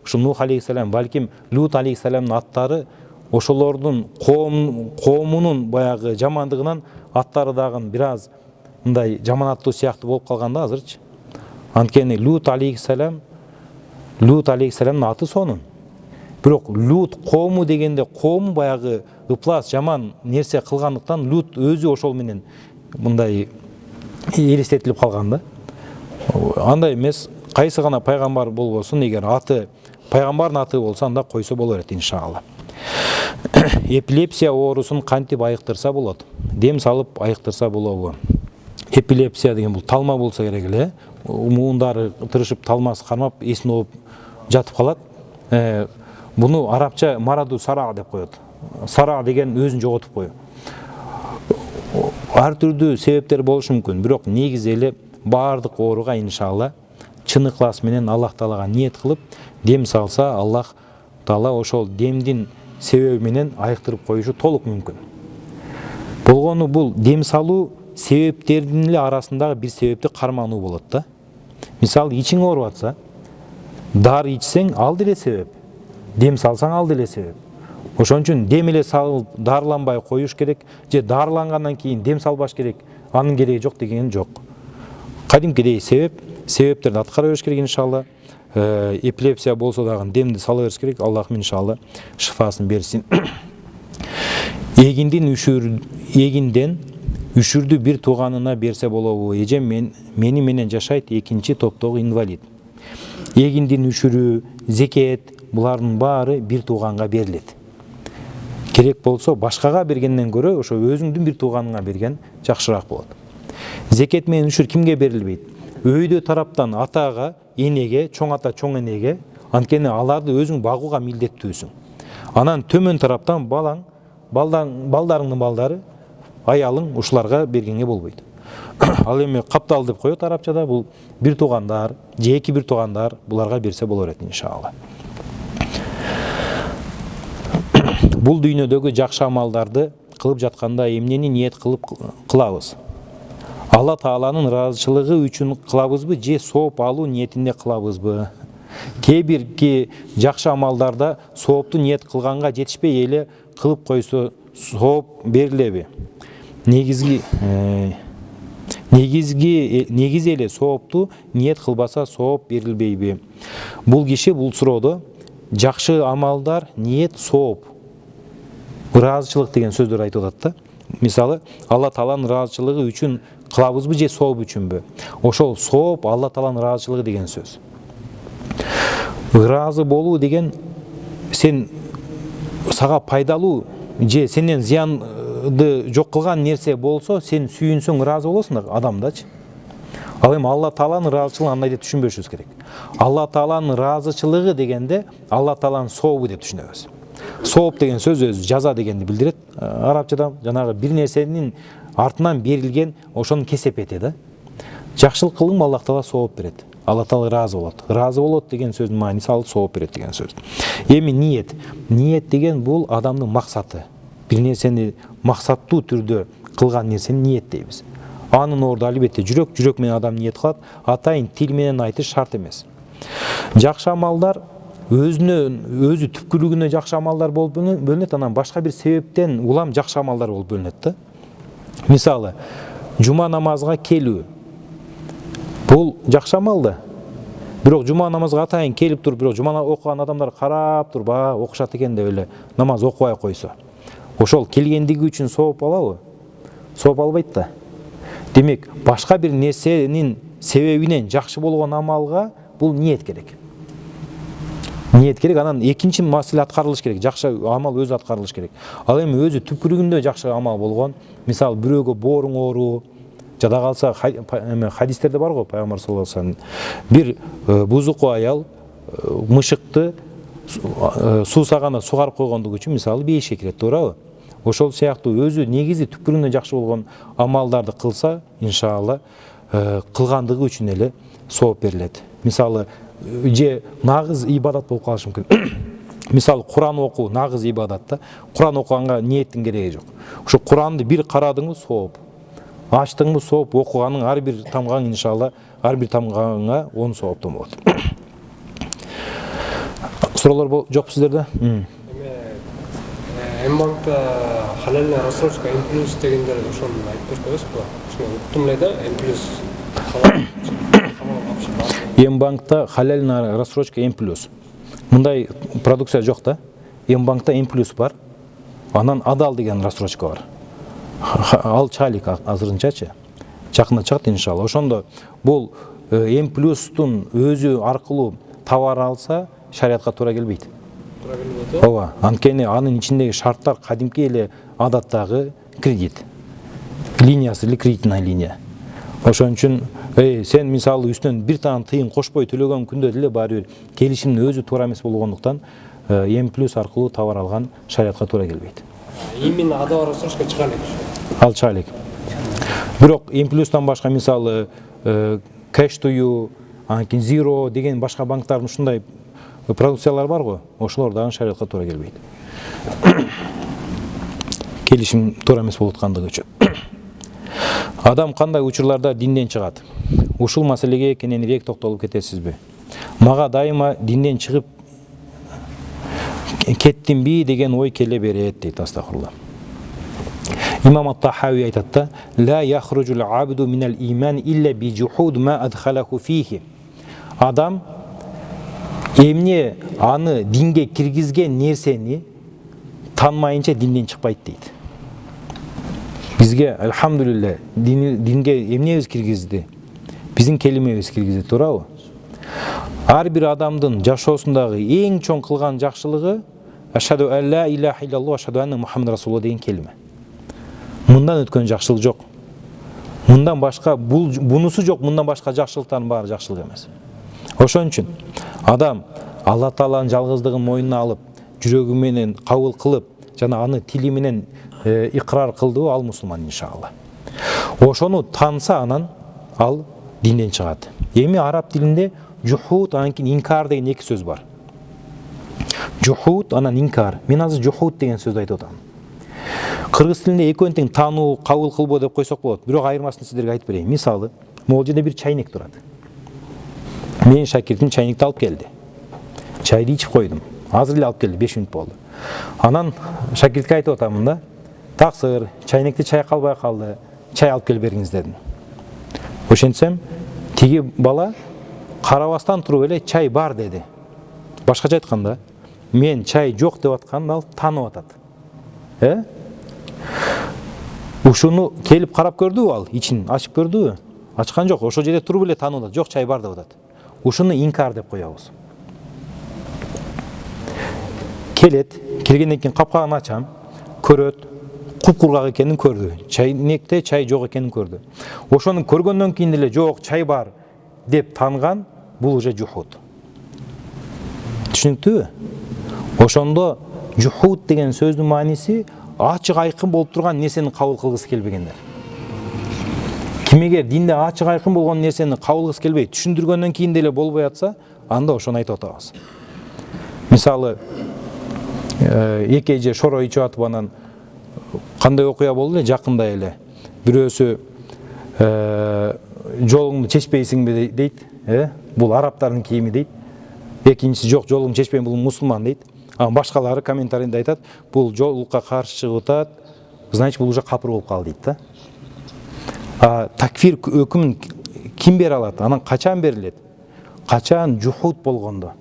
Ушул Нух алейхиссалам балким Лут алейхиссаламдын аттары ошолордун коомунун баягы жамандыгынан аттары дагы бир аз мындай жаманаттуу сыяктуу болуп калганда азырчы. Анткени Лут алейхиссаламдын аты сонун. Бирок Лут коому дегенде коому баягы ыплас жаман нерсе кылгандыктан Лут өзү ошол менен мындай элестетилип калган да. Андай эмес, кайсы гана пайгамбар болбосун, эгер аты пайгамбардын аты болсо анда койсо боло берет иншалла. Эпилепсия оорусун кантип айыктырса болот? Дем салып айыктырса болобу? Эпилепсия деген бул талма болсо керек эле. Муундары тырышып талмасы кармап эсин алып жатып калат. Буну арабча мараду сара деп коет. Сара деген өзүн жоготуп коюу. Ар түрдүү себептер болушу мүмкүн, бирок негизи эле баардык ооруга иншалла чын ыклас менен Аллах Таалага ниет кылып дем салса, Аллах Таала ошол демдин себеби менен айыктырып коюшу толук мүмкүн. Болгону бул дем салуу себептердин эле арасындагы бир себепти кармануу болот да. Мисалы, ичиң ооруп атса, дары ичсең ал деле себеп, дем салсаң ал деле себеп. Ошон үчүн дем эле салып дарыланбай коюш керек, же дарылангандан кийин дем салбаш керек, анын кереги жок деген жок. Кадимкидей себептерди аткара бериш керек иншалла. Эпилепсия болсо дагы демди сала бериш керек. Аллах иншалла шифасын берсин. Эгинден үшүрдү бир тууганына берсе болобу? Эжем мени менен жашайт, экинчи топтогу инвалид. Эгиндин үшүрү, зекет, булардын баары бир тууганга берилет. Керек болсо башкага бергенден көрө ошо өзүңдүн бир тууганыңа берген жакшыраак болот. Зекет менен үшүр кимге берилбейт? Өйдө тараптан атага, энеге, чоң ата, чоң энеге, анткени аларды өзүң багууга милдеттүүсүң. Анан төмөн тараптан балдарыңдын балдары, аялың ушуларга бергенге болбойт. Ал эми каптал деп коет арабчада, бул бир туугандар, же эки бир туугандар буларга берсе боло берет иншалла. Бул дүйнөдөгү жакшы амалдарды кылып жатканда эмнени ниет кылып кылабыз? Алла Тааланын ыраазычылыгы үчүн кылабызбы, же сооп алуу ниетинде кылабызбы? Кээ бирки жакшы амалдарда соопту ниет кылганга жетишпей эле кылып койсо сооп берилеби? Негизи эле соопту ниет кылбаса сооп берилбейби? Бул киши бул суроодо жакшы амалдар, ниет, сооп, ыраазычылык деген сөздөр айтып атат да. Мисалы, Алла Тааланын ыраазычылыгы үчүн кылабызбы же сооп үчүнбү? Ошол сооп Алла Тааланын ыраазычылыгы деген сөз. Ыраазы болуу деген сен сага пайдалуу же сенен зыянды жок кылган нерсе болсо, сен сүйүнсөң ыраазы болосуң адамдачы. Ал эми Алла Тааланын ыраазычылыгын андай деп түшүнбөшүбүз керек. Алла Тааланын ыраазычылыгы дегенде Алла Тааланын сообу деп түшүнөбүз. Сооп деген сөз өзү жаза дегенди билдирет. Арабчада жанагы бир нерсенин артынан берилген ошону кесепети да. Жакшылык кылдым, Алла Таала сооп берет. Алла Таала ыраазы болот. Ыраазы болот деген сөздүн мааниси ал сооп берет деген сөз. Эми ниет. Ниет деген бул адамдын максаты. Бир нерсени максаттуу түрдө кылган нерсени ниет дейбиз. Анын орду албетте жүрөк менен адам ниет кылат, атайын тил менен айтыш шарт эмес. Жакшы амалдар өзү түпкүлүгүнө жакшы амалдар болуп бөлүнөт, анан башка бир себептен улам жакшы амалдар болуп бөлүнөт да. Мисалы, жума намазга келүү. Бул жакшы амал да. Бирок жума намазга атайын келип туруп, бирок жума окуган адамдар карап туруп, окушат экен деп эле намаз окубай койсо, ошол келгендиги үчүн сооп алабы? Сооп албайт да. Демек, башка бир нерсенин себебинен жакшы болгон амалга бул ниет керек. Ниет керек, анан экинчи маселе аткарылыш керек. Жакшы амал өзү аткарылыш керек. Ал эми өзү түпкүлүгүндө жакшы амал болгон, мисалы бирөөгө бооруң ооруу, жада калса хадистерде бар го, пайгамбар саллаллаху алейхи вассалам бир бузуку аял мышыкты суусагана сугарып койгондугу үчүн мисалы бейишке кирет, туурабы? Ошол сыяктуу өзү негизи түпкүрүндө жакшы болгон амалдарды кылса, иншалла, кылгандыгы үчүн эле сооп берилет. Мисалы, же нагыз ибадат болуп калышы мүмкүн. Мисалы, Куран окуу нагыз ибадат да. Куран окуганга ниеттин кереги жок. Ошо Куранды бир карадыңбы сооп, ачтыңбы сооп, окуганың ар бир тамгаң иншалла, ар бир тамгаңа 10 сооптон болот. Суроолор жокпу сиздерде? М-банкта халалный рассрочка М+ дегендер ошону айтып берип коесузбу? Ошону уктум эле да, М+ М-банкта халалный рассрочка М+. Мындай продукция жок да. М-банкта М+ бар. Анан адал деген рассрочка бар. Ал чалик азырынчачы. Жакында чыгат иншалла. Ошондо бул М+тун өзү аркылуу товар алса, шариатка туура келбейт. Ооба, анткени анын ичиндеги шарттар кадимки эле адаттагы кредит. Линиясы эле кредитная линия. Ошон үчүн сен мисалы үстүнөн бир тан тыйын кошпой төлөгөн күндө деле баары бир келишимдин өзү туура эмес болгондуктан М+ аркылуу товар алган шариатка туура келбейт. Именно адал рассрочка чыга элек. Ал чалик. Бирок М+тан башка мисалы Cash to you, анкин Zero деген башка банктардын ушундай продукциялар бар го, ошолор дагы шариатка туура келбейт. Келишим туура эмес болуп аткандыгы үчүн. Адам кандай учурларда динден чыгат? Ушул маселеге кененирээк токтолуп кетесизби? Мага дайыма динден чыгып кеттимби деген ой келе берет дейт, астагфирулла. Имам ат-Тахави айтат да: "Ла яхруджул абду минал иман илля би жухуд ма адхалаху фихи." Адам эмне аны динге киргизген нерсени танмайынча динден чыкпайт дейт. Бизге алхамдулилля динге эмнебиз киргизди? Биздин келимебиз киргизди, туурабы? Ар бир адамдын жашоосундагы эң чоң кылган жакшылыгы ашхаду ан ла илаха иллаллах ашхаду анна Мухаммад расулуллах деген келиме. Мындан өткөн жакшылык жок. Мындан башка бунусу жок, мындан башка жакшылыктардын баары жакшылык эмес. Ошон үчүн адам Алла Тааланын жалгыздыгын мойнуна алып, жүрөгү менен кабыл кылып, жана аны тили менен икрар кылды, ал мусулман иншалла. Ошону танса, анан ал динден чыгат. Эми араб тилинде жухуд, анан инкар деген эки сөз бар. Жухуд, анан инкар. Мен азыр жухуд деген сөздү айтып атам. Кыргыз тилинде экөөнү тең таануу, кабыл кылбоо деп койсок болот. Бирок айырмасын сиздерге айтып берейин. Мисалы, могул жерде бир чайнек турат. Менин шакиртим чайникти алып келди. Чайды ичип койдум. Азыр эле алып келди, 5 мүнөт болду. Анан шакиртке айтып атамын да: "Таксыр, чайнекти чай калбай калды. Чай алып келип бериңиз" дедим. Ошентсем, тиги бала карабастан туруп эле "Чай бар" деди. Башкача айтканда, мен чай жоқ деп атканын ал танып атат. Ушуну келип карап көрдүбү ал, ичин ачып көрдүбү? Ачкан жок, ошол жерде туруп эле танып атат. Жок, чай бар деп атат. Ушуну инкар деп коебуз. Келгенден кийин капкагын ачам, көрөт, куп-кургак экенин көрдү. Чайнекте чай жок экенин көрдү. Ошону көргөндөн кийин деле жок, чай бар деп таанган, бул уже жухуд. Түшүнүктүүбү? Ошондо жухуд деген сөздүн мааниси ачык айкын болуп турган нерсени кабыл кылгысы келбегендер. Ким эгер динде ачык айкын болгон нерсени кабыл кылгысы келбей, түшүндүргөндөн кийин деле болбой атса, анда ошону айтып атабыз. Мисалы, эки эже шоро ичип атып анан кандай окуя болду эле жакында эле. Бирөөсү жолуңду чечпейсиңби дейт, бул арабтардын кийими дейт. Экинчиси жок, жолуңду чечпейм, бул мусулман дейт. Башкалары комментарийде айтат, бул жолукка каршы чыгып атат, значит бул уже капыр болуп калды дейт да. Такфир өкүмүн ким бере алат? Анан качан берилет? Качан жухуд болгондо.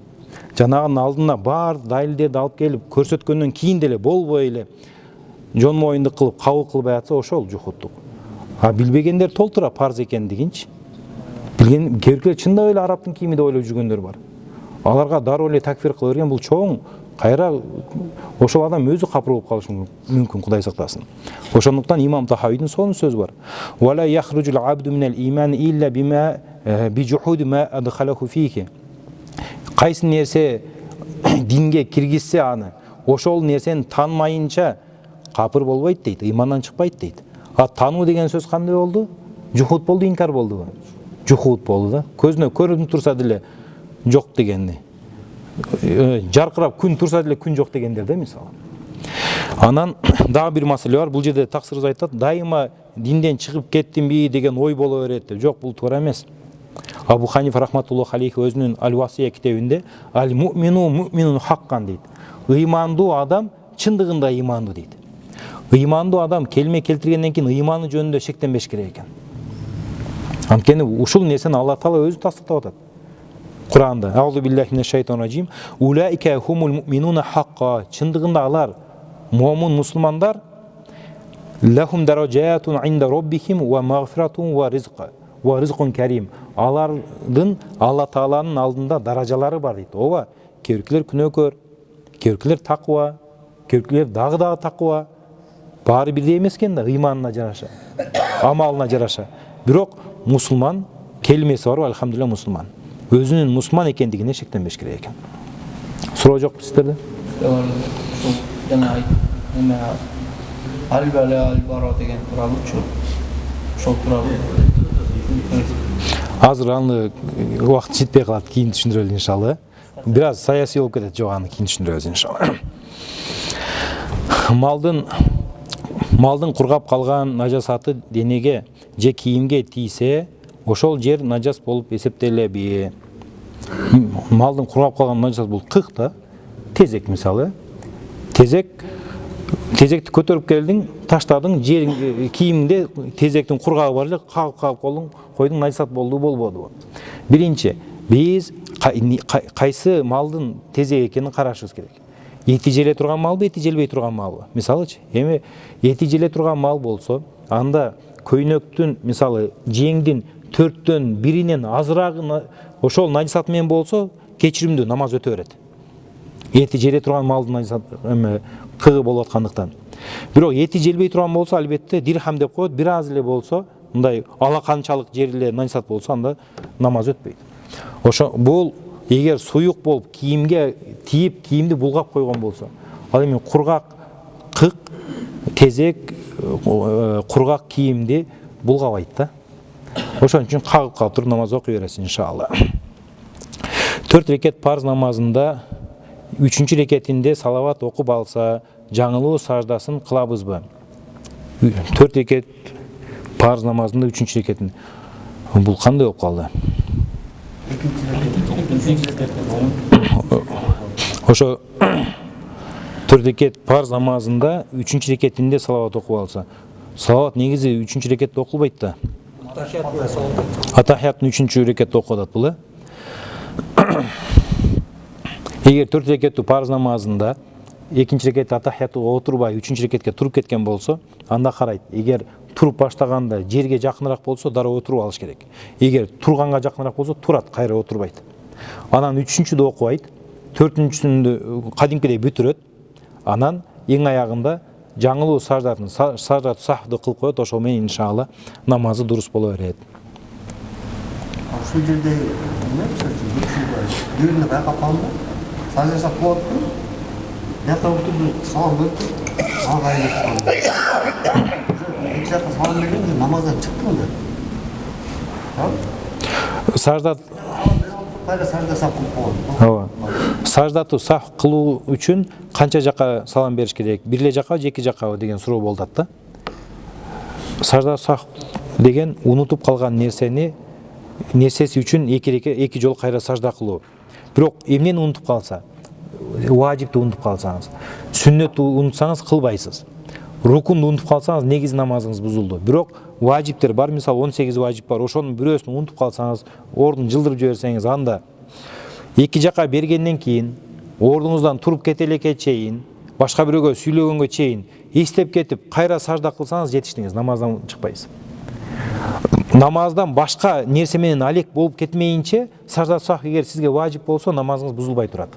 Жанагынын алдына бар далилдерди алып келип көрсөткөндөн кийин деле болбой эле жон моюндук кылып кабыл кылбай атса, ошол жухудтук. Билбегендер толтура парз экендигинчи. Билген керкелер чындап эле арабтын кийими деп ойлоп жүргөндөр бар. Аларга дароо эле такфир кыла берген, бул чоң кайра ошол адам өзү капыр болуп калышы мүмкүн, Кудай сактасын. Ошондуктан имам Тахавийдин сонун сөзү бар. Вала яхруджул абду минал иман илля бима bijухуди ма адхалаху фихи. Кайсы нерсе динге киргизсе аны, ошол нерсени таанмайынча капыр болбойт дейт, имандан чыкпайт дейт. Тануу деген сөз кандай болду? Жухуд болду, инкар болдубу? Жухуд болду да. Көзүнө көрүнүп турса деле жок дегенди. Жаркырап күн турса деле күн жок дегендер да, мисалы. Анан дагы бир маселе бар. Бул жерде таксырыз айтат, дайыма динден чыгып кеттимби деген ой боло берет деп. Жок, бул туура эмес. Абу Ханифа рахматуллаху алейхи өзүнүн Аль-Васия китебинде аль-муъмину муъминун хаккан дейт. Ыймандуу адам чындыгында ыймандуу дейт. Ыймандуу адам келме келтиргенден кийин ыйманы жөнүндө шектенбеш керек экен. Анткени ушул нерсени Алла Таала өзү тастыктап атат. Куранда Аузу биллахи минеш шайтанир раджим. Улаика хумул муъминуна хакка. Чындыгында алар муъмин мусулмандар. Лахум даражатун инда роббихим ва магфиратун ва ризқун карим. Алардын Алла Тааланын алдында даражалары бар дейт. Ооба, кейбиркилер күнөөкөр, кейбиркилер таква, кейбиркилер дагы таква. Баары бирдей эмес экен да, ыйманына жараша, амалына жараша. Бирок мусулман келмеси бар, алхамдулилlah мусулман. Өзүнүн мусулман экендигине шектенбеш керек экен. Суроо жокпу сиздерде? Жана эме аль-бала аль-бара деген тууралуучу. Ошол тууралуу. Азыр аны убакыт жетпей калат, кийин түшүндүрөлү иншалла. Бир аз саясий болуп кетет, жок, аны кийин түшүндүрөбүз иншалла. Малдын кургап калган нажасаты денеге же кийимге тийсе, ошол жер нажас болуп эсептелеби? Малдын кургап калган нажасаты бул кык да. Тезек мисалы. Тезекти көтөрүп келдиң, таштадың, жер кийимде тезектин кургагы бар эле, кагып койдуң, нажасат болду, болбодубу? Биринчи, биз кайсы малдын тезек экенин карашыбыз керек. Эти желе турган малбы, эти желбей турган малбы? Мисалычы, эми эти желе турган мал болсо, анда көйнөктүн, мисалы, жеңдин 4төн 1-инен азырагы ошол нажасат менен болсо, кечиримдүү намаз өтө берет. Эти желе турган малдын нажасаты кыгы болуп аткандыктан. Бирок эти желбей турган болсо, албетте дирхам деп коет, бир аз эле болсо, мындай алаканчалык жерлер нажасат болсо, анда намаз өтпөйт. Ошо бул эгер суюк болуп кийимге тийип, кийимди булгап койгон болсо, ал эми кургак кык, тезек, кургак кийимди булгабайт да. Ошон үчүн кагып калып туруп намаз окуй бересиз иншалла. 4 рекет парз намазында 3-чү рекетинде салават окуп алса, жаңылуу саждасын кылабызбы? 4 рекет парз намазында 3-чү рекетин. Бул кандай болуп калды? Ошо 4 рекет парз намазында 3-чү рекетинде салават окуп алса. Салават негизи 3-чү рекетте окулбайт да. Атахияттын 3-чү рекетте окулат бул. Егер 4 рекеттүү парыз намазында экинчи рекетте атахиятуга отурбай, үчүнчү рекетке туруп кеткен болсо, анда карайт. Эгер туруп баштаганда жерге жакыныраак болсо, дароо отуруп алыш керек. Эгер турганга жакыныраак болсо, турат, кайра отурбайт. Анан үчүнчүдү окубайт, төртүнчүсүндү кадимкидей бүтүрөт. Анан эң аягында жаңылуу саждатын, саждат сахвды кылып коет, ошол менен иншалла намазы дурус боло берет. Ушул жерде эмне дүйрүнө байкап калды. Сажда жасап болупту. Бияка отурду, салам берип, ага айтып калды. Эки жакка салам бергенде намаздан чыктым да. Саждат Кайра сажда жасап койгон. Саждату сах кылуу үчүн канча жака салам бериш керек? Бир эле жакка же эки жаккабы деген суроо болуп атат да. Сажда сах деген унутуп калган нерсеси үчүн эки жолу кайра сажда кылуу. Бирок эмнени унутуп калса, важипти унутуп калсаңыз, сүннөттү унутсаңыз кылбайсыз. Рукунду унутуп калсаңыз негизи намазыңыз бузулду. Бирок важиптер бар, мисалы 18 важип бар. Ошонун бирөөсүн унутуп калсаңыз, ордун жылдырып жиберсеңиз, анда эки жака бергенден кийин, ордуңуздан туруп кете элекке чейин, башка бирөөгө сүйлөгөнгө чейин эстеп кетип, кайра сажда кылсаңыз жетиштиңиз, намаздан чыкпайсыз. Намаздан башка нерсе менен алек болуп кетмейинче, сажда сах эгер сизге важип болсо, намазыңыз бузулбай турат.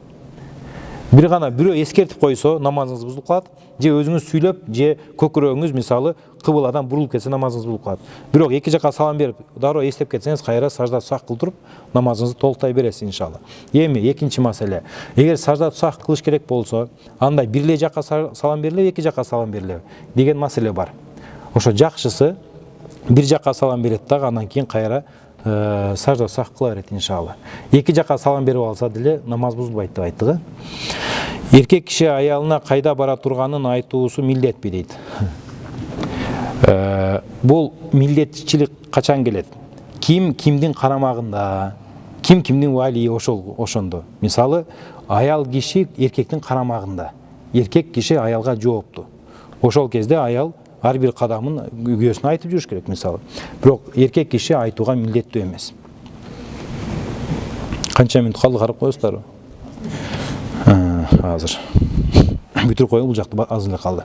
Бир гана бирөө эскертип койсо, намазыңыз бузулуп калат, же өзүңүз сүйлөп, же көкүрөгүңүз мисалы кыбыладан бурулуп кетсе, намазыңыз бузулуп калат. Бирок эки жака салам берип, дароо эстеп кетсеңиз, кайра сажда сах кылдырып, намазыңызды толуктай бересиз иншалла. Эми экинчи маселе. Эгер сажда сах кылыш керек болсо, анда бир эле жака салам берилеби, эки жака салам берилеби деген маселе бар. Ошо жакшысы бир жака салам берет дагы, андан кийин кайра сажда сах кыла берет иншалла. Эки жака салам берип алса деле намаз бузулбайт деп айттык. Эркек киши аялына кайда бара турганын айтуусу милдетпи дейт. Бул милдетчилик качан келет? Ким кимдин карамагында, ким кимдин валийи ошондо. Мисалы, аял киши эркектин карамагында. Эркек киши аялга жоопту. Ошол кезде аял ар бир кадамын күйөөсүнө айтып жүрүш керек мисалы. Бирок эркек киши айтууга милдеттүү эмес. Канча минут калды, карап коесуздарбы? Азыр. Бүтүрүп коелу, бул жакта аз эле калды.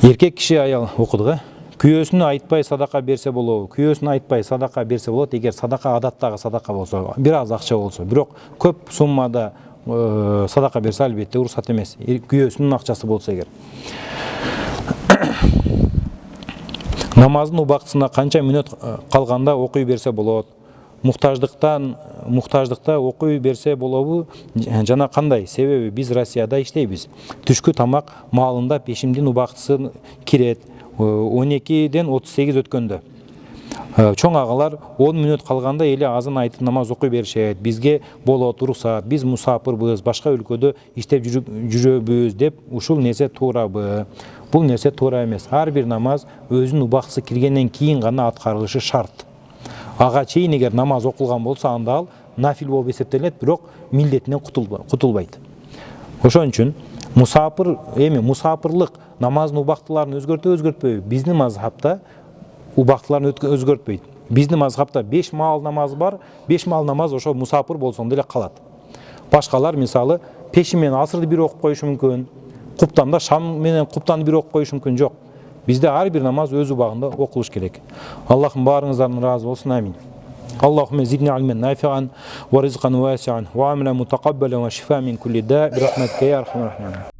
Эркек киши аял окудук, күйөөсүнө айтпай садака берсе болобу? Күйөөсүнө айтпай садака берсе болот, эгер садака адаттагы садака болсо, бир аз акча болсо. Бирок көп суммада садака берсе албетте уруксат эмес. Күйөөсүнүн акчасы болсо эгер. Намаздын убактысына канча мүнөт калганда окуй берсе болот? Муктаждыкта окуй берсе болобу? Жана кандай? Себеби биз Россияда иштейбиз. Түшкү тамак маалында пешимдин убактысы кирет 12-ден 38 өткөндө. Чоң агалар 10 мүнөт калганда эле азан айтып намаз окуй беришет. Бизге болот уруксат, биз мусапырбыз, башка өлкөдө иштеп жүрөбүз деп ушул нерсе туурабы? Бул нерсе туура эмес. Ар бир намаз өзүнүн убактысы киргенден кийин гана аткарылышы шарт. Ага чейин эгер намаз окулган болсо, анда ал нафил болуп эсептелет, бирок милдетинен кутулбайт. Ошон үчүн мусапырлык намаздын убактыларын өзгөртпөйбү? Биздин мазхабта убактыларын өзгөртпөйт. Биздин мазхабта 5 маал намаз бар, 5 маал намаз ошо мусапыр болсоң деле калат. Башкалар мисалы пешим менен асырды бир окуп коюшу мүмкүн, куптанда шам менен куптанды бир окуп коюшу мүмкүн. Жок. Бизде ар бир намаз өз убагында окулуш керек. Аллахым баарыңыздан ыраазы болсун. Амин. Allahümme zidni ilmen nafi'an ve rizqan vasi'an ve amelen mutakabbalan ve şifa min kulli da' bi rahmetike ya erhamer rahimin.